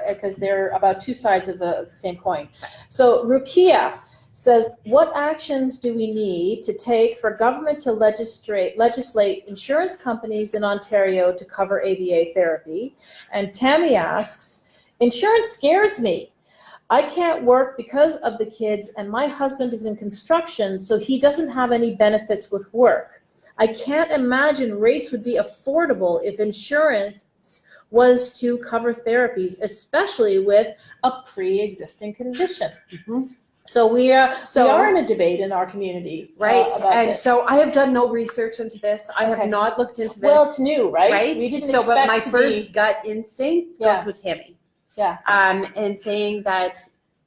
because they're about two sides of the same coin. So Rukia says, what actions do we need to take for government to legislate insurance companies in Ontario to cover ABA therapy? And Tammy asks, insurance scares me. I can't work because of the kids, and my husband is in construction, so he doesn't have any benefits with work. I can't imagine rates would be affordable if insurance was to cover therapies, especially with a pre-existing condition. Mm-hmm. So we are in a debate in our community, right? About and this. so I have done no research into this. I have not looked into this. Well, it's new, right? Right. We didn't so, but expect my to first gut instinct goes with Tammy. Yeah. And saying that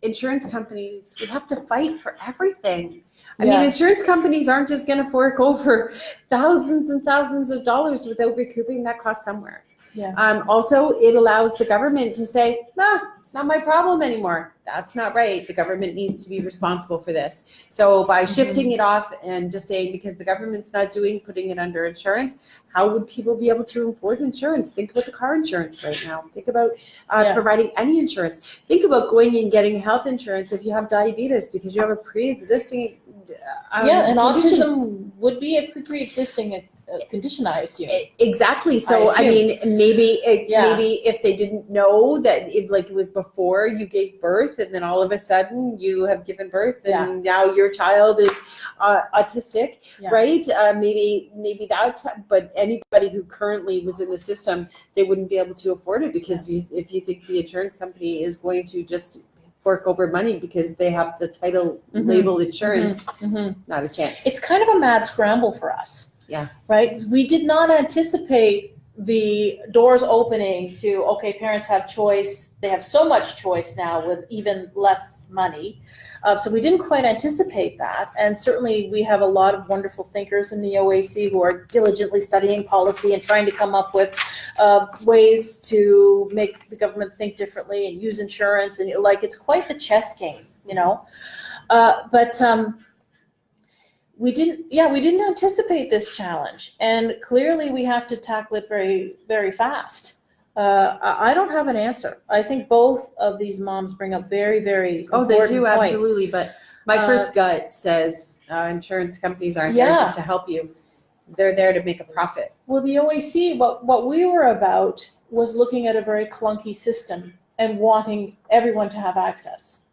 insurance companies, we have to fight for everything. I mean, insurance companies aren't just going to fork over thousands and thousands of dollars without recouping that cost somewhere. Yeah. Also, it allows the government to say, it's not my problem anymore. That's not right. The government needs to be responsible for this. So by shifting it off and just saying, because the government's not putting it under insurance, how would people be able to afford insurance? Think about the car insurance right now. Think about providing any insurance. Think about going and getting health insurance if you have diabetes because you have a pre-existing and condition. autism would be a pre-existing condition, I assume. Exactly. So I mean, maybe if they didn't know that it was before you gave birth, and then all of a sudden you have given birth, and now your child is autistic, right? Maybe that's. But anybody who currently was in the system, they wouldn't be able to afford it because if you think the insurance company is going to just fork over money because they have the title labeled insurance, not a chance. It's kind of a mad scramble for us. Yeah. Right? We did not anticipate the doors opening to, okay, parents have choice. They have so much choice now with even less money. So we didn't quite anticipate that. And certainly we have a lot of wonderful thinkers in the OAC who are diligently studying policy and trying to come up with ways to make the government think differently and use insurance. And it's quite the chess game, We didn't anticipate this challenge, and clearly we have to tackle it very, very fast. I don't have an answer. I think both of these moms bring up very, very important they do, points. absolutely. But my first gut says insurance companies aren't there just to help you. They're there to make a profit. Well, the OAC, what we were about was looking at a very clunky system and wanting everyone to have access.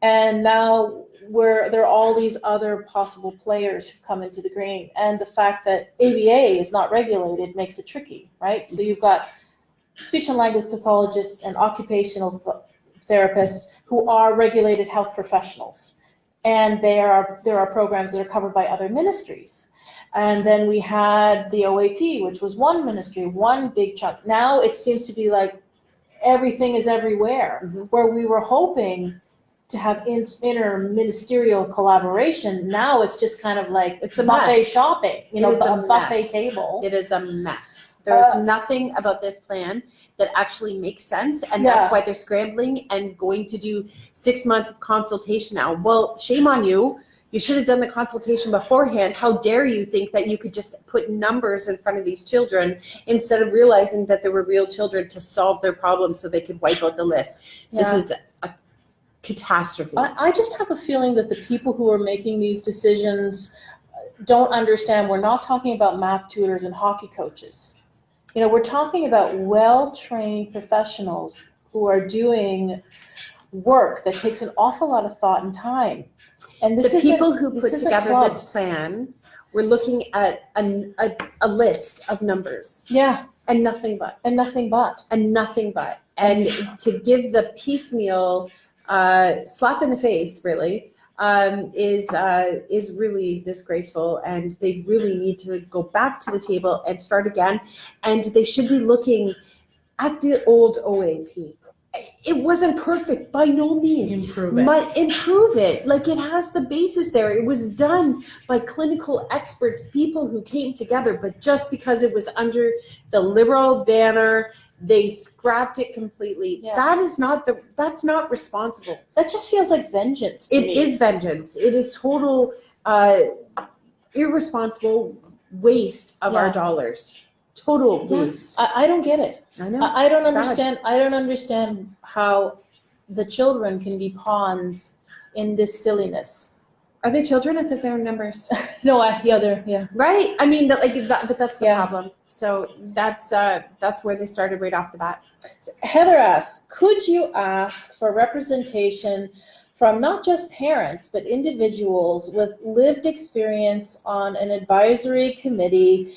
And now there are all these other possible players who come into the game. And the fact that ABA is not regulated makes it tricky, right? So you've got speech and language pathologists and occupational therapists who are regulated health professionals. And there are programs that are covered by other ministries. And then we had the OAP, which was one ministry, one big chunk. Now it seems to be like everything is everywhere, where we were hoping to have inter-ministerial collaboration. Now it's just kind of like it's a buffet mess. shopping, a buffet table. It is a mess. There's nothing about this plan that actually makes sense, and that's why they're scrambling and going to do 6 months of consultation now. Well, shame on you. You should have done the consultation beforehand. How dare you think that you could just put numbers in front of these children instead of realizing that there were real children to solve their problems so they could wipe out the list. This is a catastrophe. I just have a feeling that the people who are making these decisions don't understand we're not talking about math tutors and hockey coaches. We're talking about well-trained professionals who are doing work that takes an awful lot of thought and time. And the people who put together this plan were looking at a list of numbers. Yeah. And nothing but. And nothing but. And nothing but. And to give the piecemeal slap in the face, really, is really disgraceful, and they really need to go back to the table and start again. And they should be looking at the old OAP. It wasn't perfect by no means. Improve it. But improve it. It has the basis there. It was done by clinical experts, people who came together, but just because it was under the Liberal banner, they scrapped it completely. Yeah. That's not responsible. That just feels like vengeance to me. It is vengeance. It is total irresponsible waste of our dollars. Total waste. I don't get it. I know. I don't understand. Bad. I don't understand how the children can be pawns in this silliness. Are they children? I thought they were numbers. No, they're. Right. I mean, but that's the problem. So that's where they started right off the bat. Heather asks, could you ask for representation from not just parents, but individuals with lived experience on an advisory committee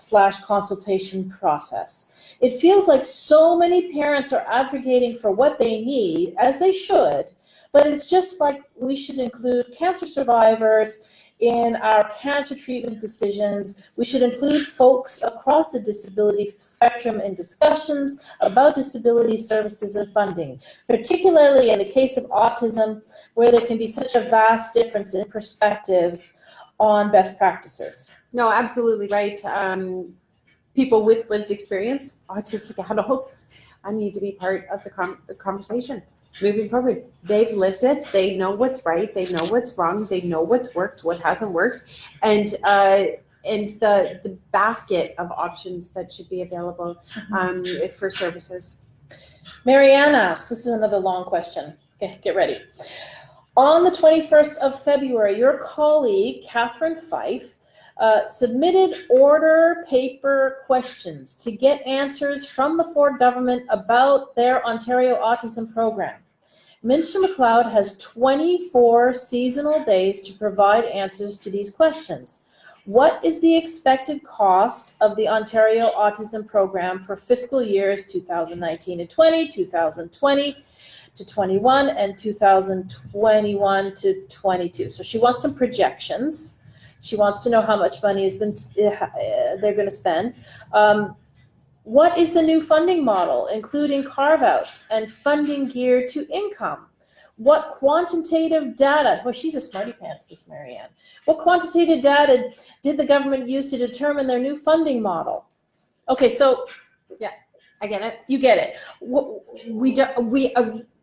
/ consultation process? It feels like so many parents are advocating for what they need, as they should, but it's just like we should include cancer survivors in our cancer treatment decisions. We should include folks across the disability spectrum in discussions about disability services and funding, particularly in the case of autism, where there can be such a vast difference in perspectives on best practices. No, absolutely right. people with lived experience, autistic adults, need to be part of the conversation moving forward. They've lived it. They know what's right. They know what's wrong. They know what's worked, what hasn't worked, and the basket of options that should be available for services. Marianne asks, this is another long question. Okay, get ready. On the 21st of February, your colleague, Catherine Fife, submitted order paper questions to get answers from the Ford government about their Ontario Autism Program. Minister MacLeod has 24 seasonal days to provide answers to these questions. What is the expected cost of the Ontario Autism Program for fiscal years 2019 and 20, 2020 to 21, and 2021 to 22? So she wants some projections. She wants to know how much money has been they're going to spend. What is the new funding model, including carve-outs and funding geared to income? What quantitative data, well, she's a smarty pants, this Marianne. What quantitative data did the government use to determine their new funding model? Okay, so yeah, I get it. You get it.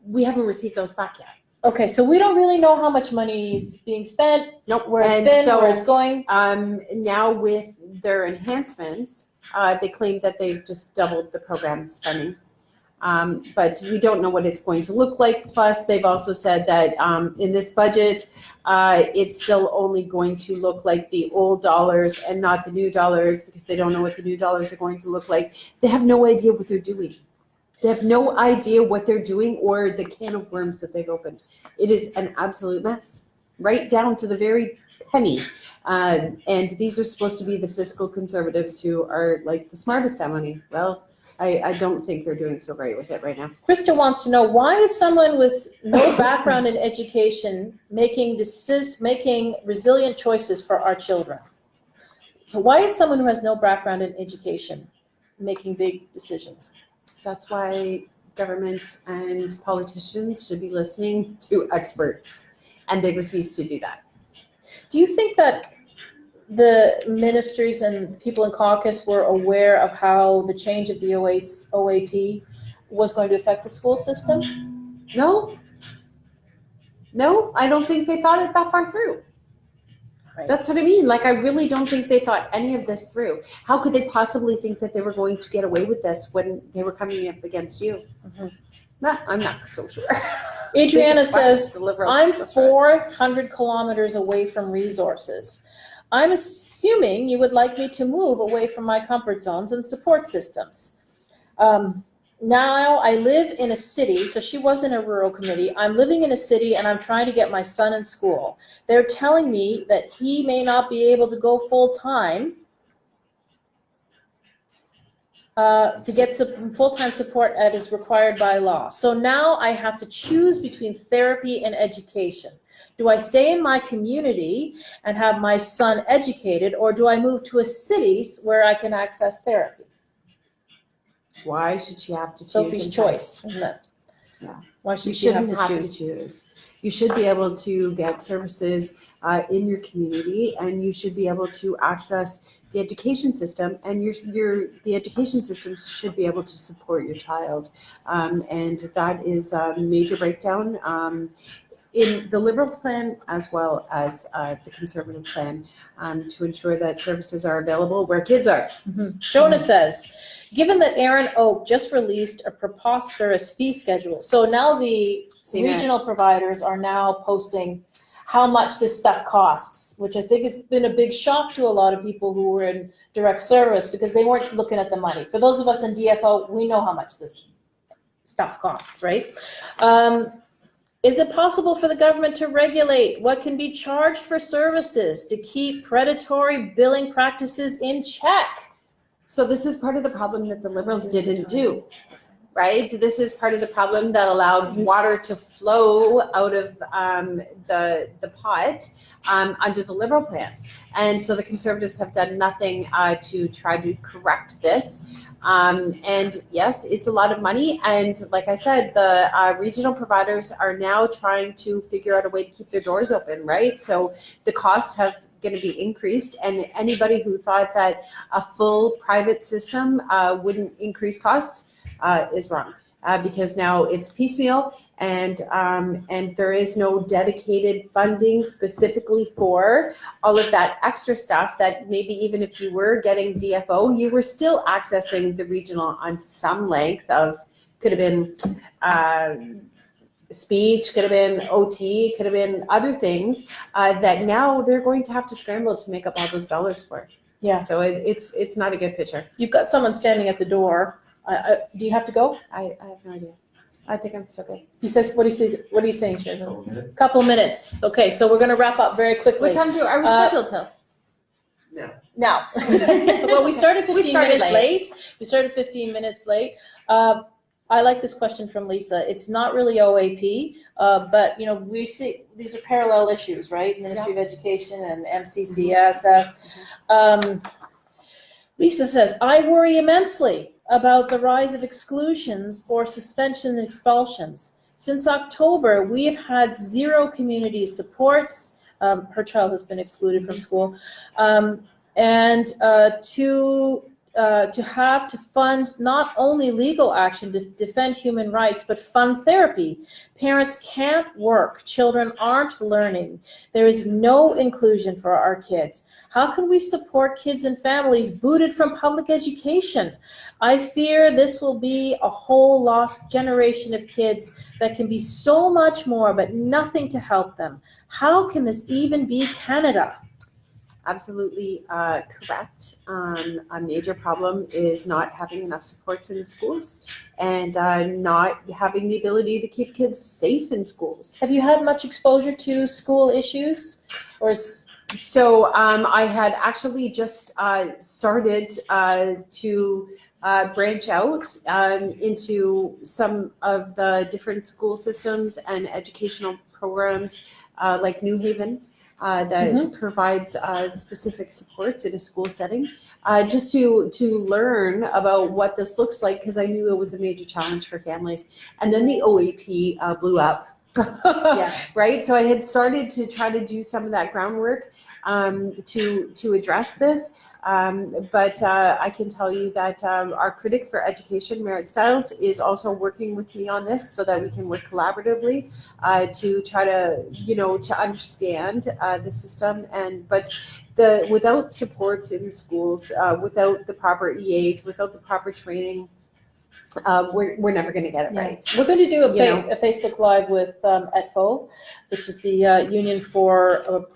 We haven't received those back yet. Okay, so we don't really know how much money is being spent, Nope. where it's been, where it's going. Now with their enhancements, they claim that they've just doubled the program spending. But we don't know what it's going to look like. Plus, they've also said that in this budget, it's still only going to look like the old dollars and not the new dollars, because they don't know what the new dollars are going to look like. They have no idea what they're doing. They have no idea what they're doing or the can of worms that they've opened. It is an absolute mess, right down to the very penny. And these are supposed to be the fiscal conservatives who are like the smartest at money. Well, I don't think they're doing so great with it right now. Krista wants to know, why is someone with no background in education making resilient choices for our children? So why is someone who has no background in education making big decisions? That's why governments and politicians should be listening to experts, and they refuse to do that. Do you think that the ministries and people in caucus were aware of how the change of the OAP was going to affect the school system? No, I don't think they thought it that far through. Right. That's what I mean. Like, I really don't think they thought any of this through. How could they possibly think that they were going to get away with this when they were coming up against you? Mm-hmm. I'm not so sure. Adriana says, I'm 400 kilometers away from resources. I'm assuming you would like me to move away from my comfort zones and support systems. Now I live in a city, so she was in a rural committee. I'm living in a city and I'm trying to get my son in school. They're telling me that he may not be able to go full time to get some full-time support as is required by law. So now I have to choose between therapy and education. Do I stay in my community and have my son educated, or do I move to a city where I can access therapy? Why should she have to choose? Sophie's choice, isn't it? Yeah. Why should she have to choose? You should be able to get services in your community, and you should be able to access the education system, and the education system should be able to support your child. And that is a major breakdown in the Liberals' plan as well as the Conservative plan to ensure that services are available where kids are. Mm-hmm. Shona says, given that Aaron Oak just released a preposterous fee schedule, so now the regional providers are now posting how much this stuff costs, which I think has been a big shock to a lot of people who were in direct service because they weren't looking at the money. For those of us in DFO, we know how much this stuff costs, right? Is it possible for the government to regulate what can be charged for services to keep predatory billing practices in check? So this is part of the problem that the Liberals didn't do, right? This is part of the problem that allowed water to flow out of the pot under the Liberal plan. And so the Conservatives have done nothing to try to correct this. And yes, it's a lot of money. And like I said, the regional providers are now trying to figure out a way to keep their doors open, right? So the costs have going to be increased, and anybody who thought that a full private system wouldn't increase costs is wrong. Because now it's piecemeal, and there is no dedicated funding specifically for all of that extra stuff that maybe even if you were getting DFO, you were still accessing the regional on some length of, could have been speech, could have been OT, could have been other things that now they're going to have to scramble to make up all those dollars for. Yeah. So it's not a good picture. You've got someone standing at the door. Do you have to go? I have no idea. I think I'm still good. He says, what are you saying, Sharon? Couple of minutes. Okay, so we're going to wrap up very quickly. What time are we scheduled till? Now. Well, we started 15 minutes late. We started 15 minutes late. I like this question from Lisa. It's not really OAP, but you know, we see these are parallel issues, right? Ministry of Education and MCCSS. Lisa says, I worry immensely about the rise of exclusions or suspension and expulsions. Since October, we have had 0 community supports. Her child has been excluded from school. And to have to fund not only legal action to defend human rights, but fund therapy. Parents can't work. Children aren't learning. There is no inclusion for our kids. How can we support kids and families booted from public education? I fear this will be a whole lost generation of kids that can be so much more, but nothing to help them. How can this even be Canada? Absolutely correct. A major problem is not having enough supports in the schools and not having the ability to keep kids safe in schools. Have you had much exposure to school issues? So I had actually just started to branch out into some of the different school systems and educational programs like New Haven. That provides specific supports in a school setting, just to learn about what this looks like, because I knew it was a major challenge for families. And then the OAP blew up, right? So I had started to try to do some of that groundwork to address this. But I can tell you that our critic for education, Merit Stiles, is also working with me on this so that we can work collaboratively to try to, to understand the system. But without supports in the schools, without the proper EAs, without the proper training, we're never going to get it right. We're going to do a Facebook Live with ETFO, which is the Union for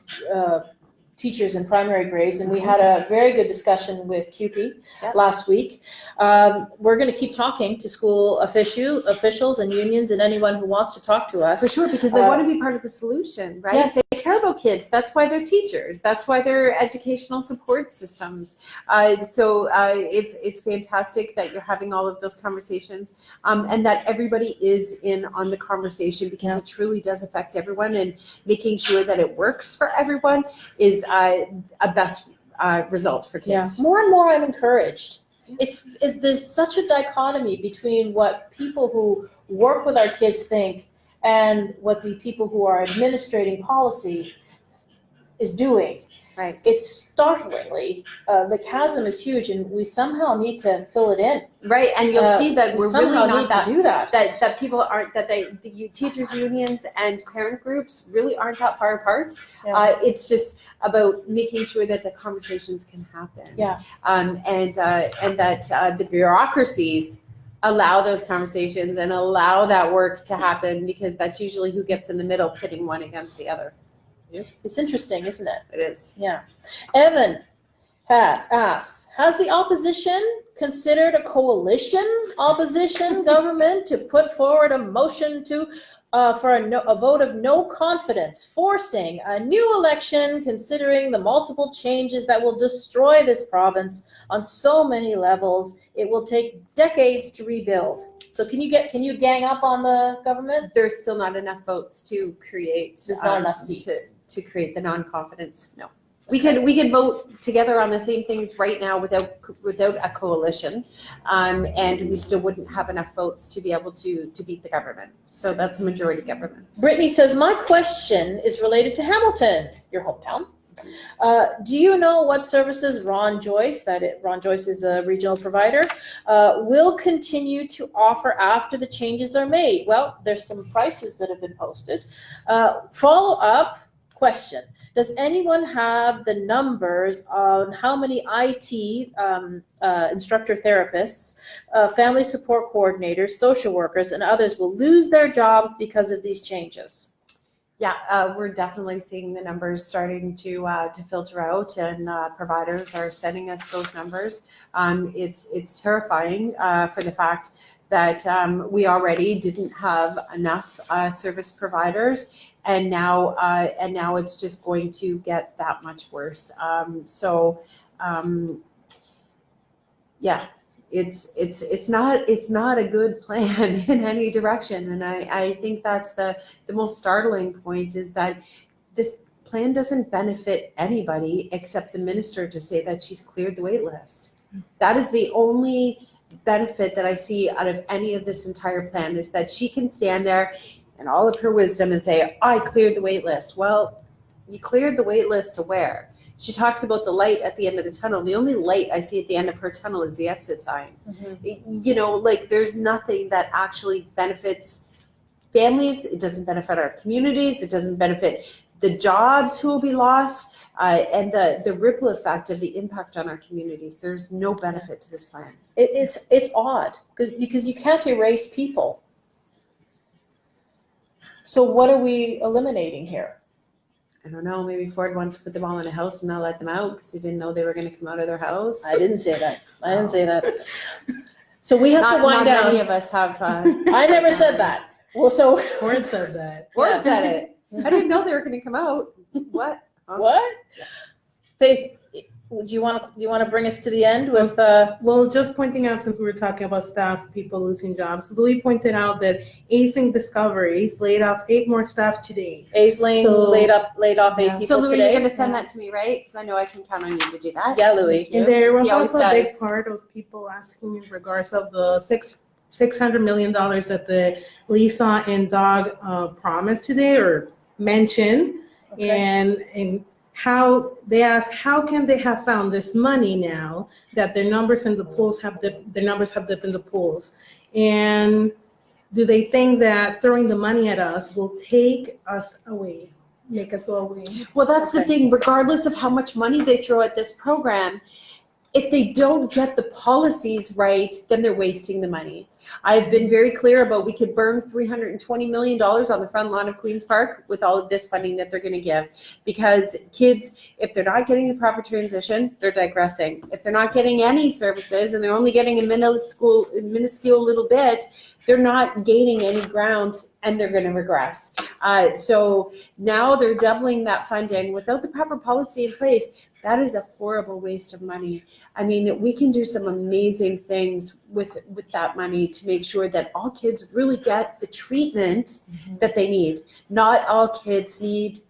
Teachers in Primary Grades, and we had a very good discussion with QP last week. We're going to keep talking to school officials and unions and anyone who wants to talk to us. For sure, because they want to be part of the solution, right? Yes. They care about kids. That's why they're teachers. That's why they're educational support systems. So it's fantastic that you're having all of those conversations and that everybody is in on the conversation, because it truly does affect everyone, and making sure that it works for everyone is a best result for kids. Yeah. More and more I'm encouraged. There's such a dichotomy between what people who work with our kids think and what the people who are administrating policy is doing. Right. It's startlingly, the chasm is huge, and we somehow need to fill it in. Right, and you'll see that we're really not need to do that. That people aren't, that the teachers unions and parent groups really aren't that far apart. Yeah. It's just about making sure that the conversations can happen. Yeah. And that the bureaucracies allow those conversations and allow that work to happen, because that's usually who gets in the middle, pitting one against the other. Yep. It's interesting, isn't it? It is. Yeah. Evan asks, has the opposition considered a coalition opposition government to put forward a motion for a vote of no confidence, forcing a new election, considering the multiple changes that will destroy this province on so many levels? It will take decades to rebuild. So can you gang up on the government? There's still not enough votes to create. There's not enough seats to create the non-confidence. No. We could vote together on the same things right now without a coalition, and we still wouldn't have enough votes to be able to beat the government. So that's a majority government. Brittany says, my question is related to Hamilton, your hometown. Do you know what services Ron Joyce is a regional provider, will continue to offer after the changes are made? Well, there's some prices that have been posted. Follow-up question. Does anyone have the numbers on how many IT instructor therapists, family support coordinators, social workers, and others will lose their jobs because of these changes? Yeah, we're definitely seeing the numbers starting to filter out, and providers are sending us those numbers. It's terrifying for the fact that we already didn't have enough service providers, and now it's just going to get that much worse. Yeah. It's not a good plan in any direction, and I think that's the most startling point, is that this plan doesn't benefit anybody except the minister to say that she's cleared the wait list. That is the only benefit that I see out of any of this entire plan, is that she can stand there in all of her wisdom and say, I cleared the wait list. Well, you cleared the wait list to where? She talks about the light at the end of the tunnel. The only light I see at the end of her tunnel is the exit sign. Mm-hmm. You know, like, there's nothing that actually benefits families. It doesn't benefit our communities. It doesn't benefit the jobs who will be lost, and the ripple effect of the impact on our communities. There's no benefit to this plan. It's odd because you can't erase people. So what are we eliminating here? I don't know, maybe Ford wants to put them all in a house and not let them out because he didn't know they were going to come out of their house. I didn't say that. I didn't say that. So we have to wind down. Not many of us have. I never said that. Well, so Ford said that. Ford said it. I didn't know they were going to come out. What? Huh? What? Faith, do you want to bring us to the end with? Well, just pointing out, since we were talking about staff, people losing jobs, Louis pointed out that Aisling Discoveries laid off 8 more staff today. Aisling laid off 8 people So Louis, today. you're going to send that to me, right? Because I know I can count on you to do that. Yeah, Louis. And there was He always also a big does. part of people asking in regards of the $600 million that the Lisa and Doug promised today or mentioned, Okay. and how they ask, how can they have found this money now that their numbers in the polls have dipped, their numbers have dipped in the polls, and do they think that throwing the money at us will take us away, make us go away? Well, that's the thing. Regardless of how much money they throw at this program, if they don't get the policies right, then they're wasting the money. I've been very clear about we could burn $320 million on the front lawn of Queen's Park with all of this funding that they're going to give, because kids, if they're not getting the proper transition, they're digressing. If they're not getting any services and they're only getting a minuscule little bit, they're not gaining any grounds and they're going to regress. So now they're doubling that funding without the proper policy in place. That is a horrible waste of money. I mean, we can do some amazing things with that money to make sure that all kids really get the treatment that they need. Not all kids need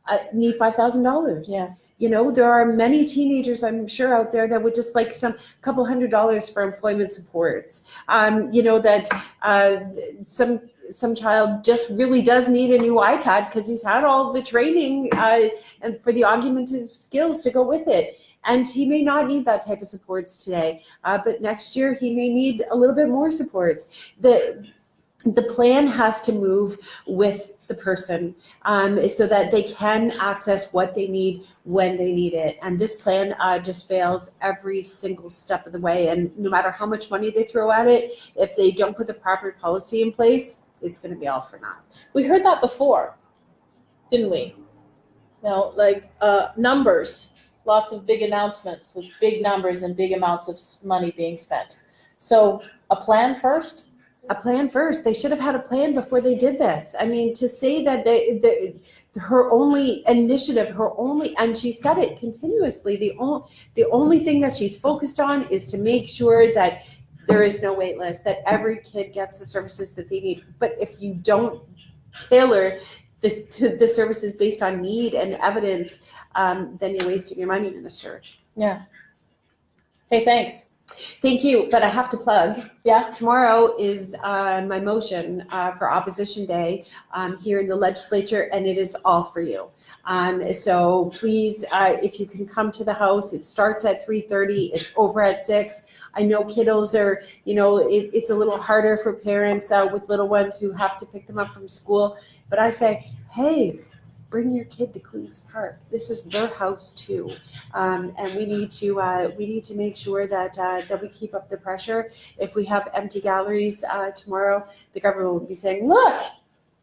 $5,000. Yeah. You know, there are many teenagers, I'm sure, out there that would just like a couple $100s for employment supports. You know, that some child just really does need a new iPad because he's had all the training and for the augmented skills to go with it. And he may not need that type of supports today, but next year he may need a little bit more supports. The plan has to move with the person so that they can access what they need when they need it. And this plan just fails every single step of the way. And no matter how much money they throw at it, if they don't put the proper policy in place, it's going to be all for naught. We heard that before, didn't we? You know, like numbers, lots of big announcements with big numbers and big amounts of money being spent. So a plan first? A plan first. They should have had a plan before they did this. I mean, to say that her only initiative, and she said it continuously, the only thing that she's focused on is to make sure that there is no wait list, that every kid gets the services that they need. But if you don't tailor the services based on need and evidence, then you're wasting your money, Minister. Yeah. Hey, thanks. Thank you, but I have to plug. Yeah. Tomorrow is my motion for Opposition Day here in the legislature, and it is all for you. So please, if you can come to the House, it starts at 3:30. It's over at 6. I know kiddos are, it's a little harder for parents with little ones who have to pick them up from school. But I say, hey, bring your kid to Queen's Park. This is their house too, and we need to make sure that we keep up the pressure. If we have empty galleries tomorrow, the government will be saying, "Look,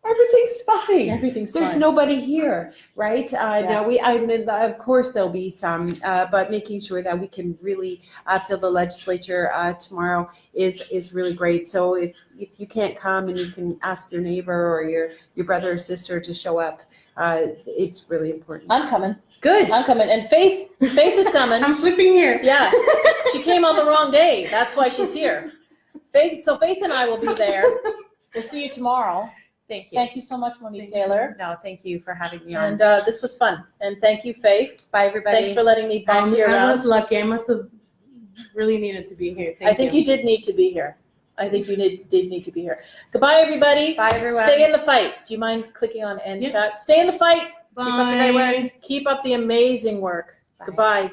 everything's fine. There's fine. nobody here," right? Now of course there'll be some, but making sure that we can really fill the legislature tomorrow is really great. So if you can't come, and you can ask your neighbor or your brother or sister to show up. It's really important. I'm coming. Good. I'm coming. And Faith is coming. I'm slipping here. Yeah. She came on the wrong day. That's why she's here. Faith and I will be there. We'll see you tomorrow. Thank you. Thank you so much, Monique Taylor. No, thank you for having me on. And this was fun. And thank you, Faith. Bye, everybody. Thanks for letting me boss you I around. was lucky. I must have really needed to be here. I think you did need to be here. I think you did need to be here. Goodbye, everybody. Bye, everyone. Stay in the fight. Do you mind clicking on end Yeah. chat? Stay in the fight. Bye. Keep up the great work. Keep up the amazing work. Bye. Goodbye.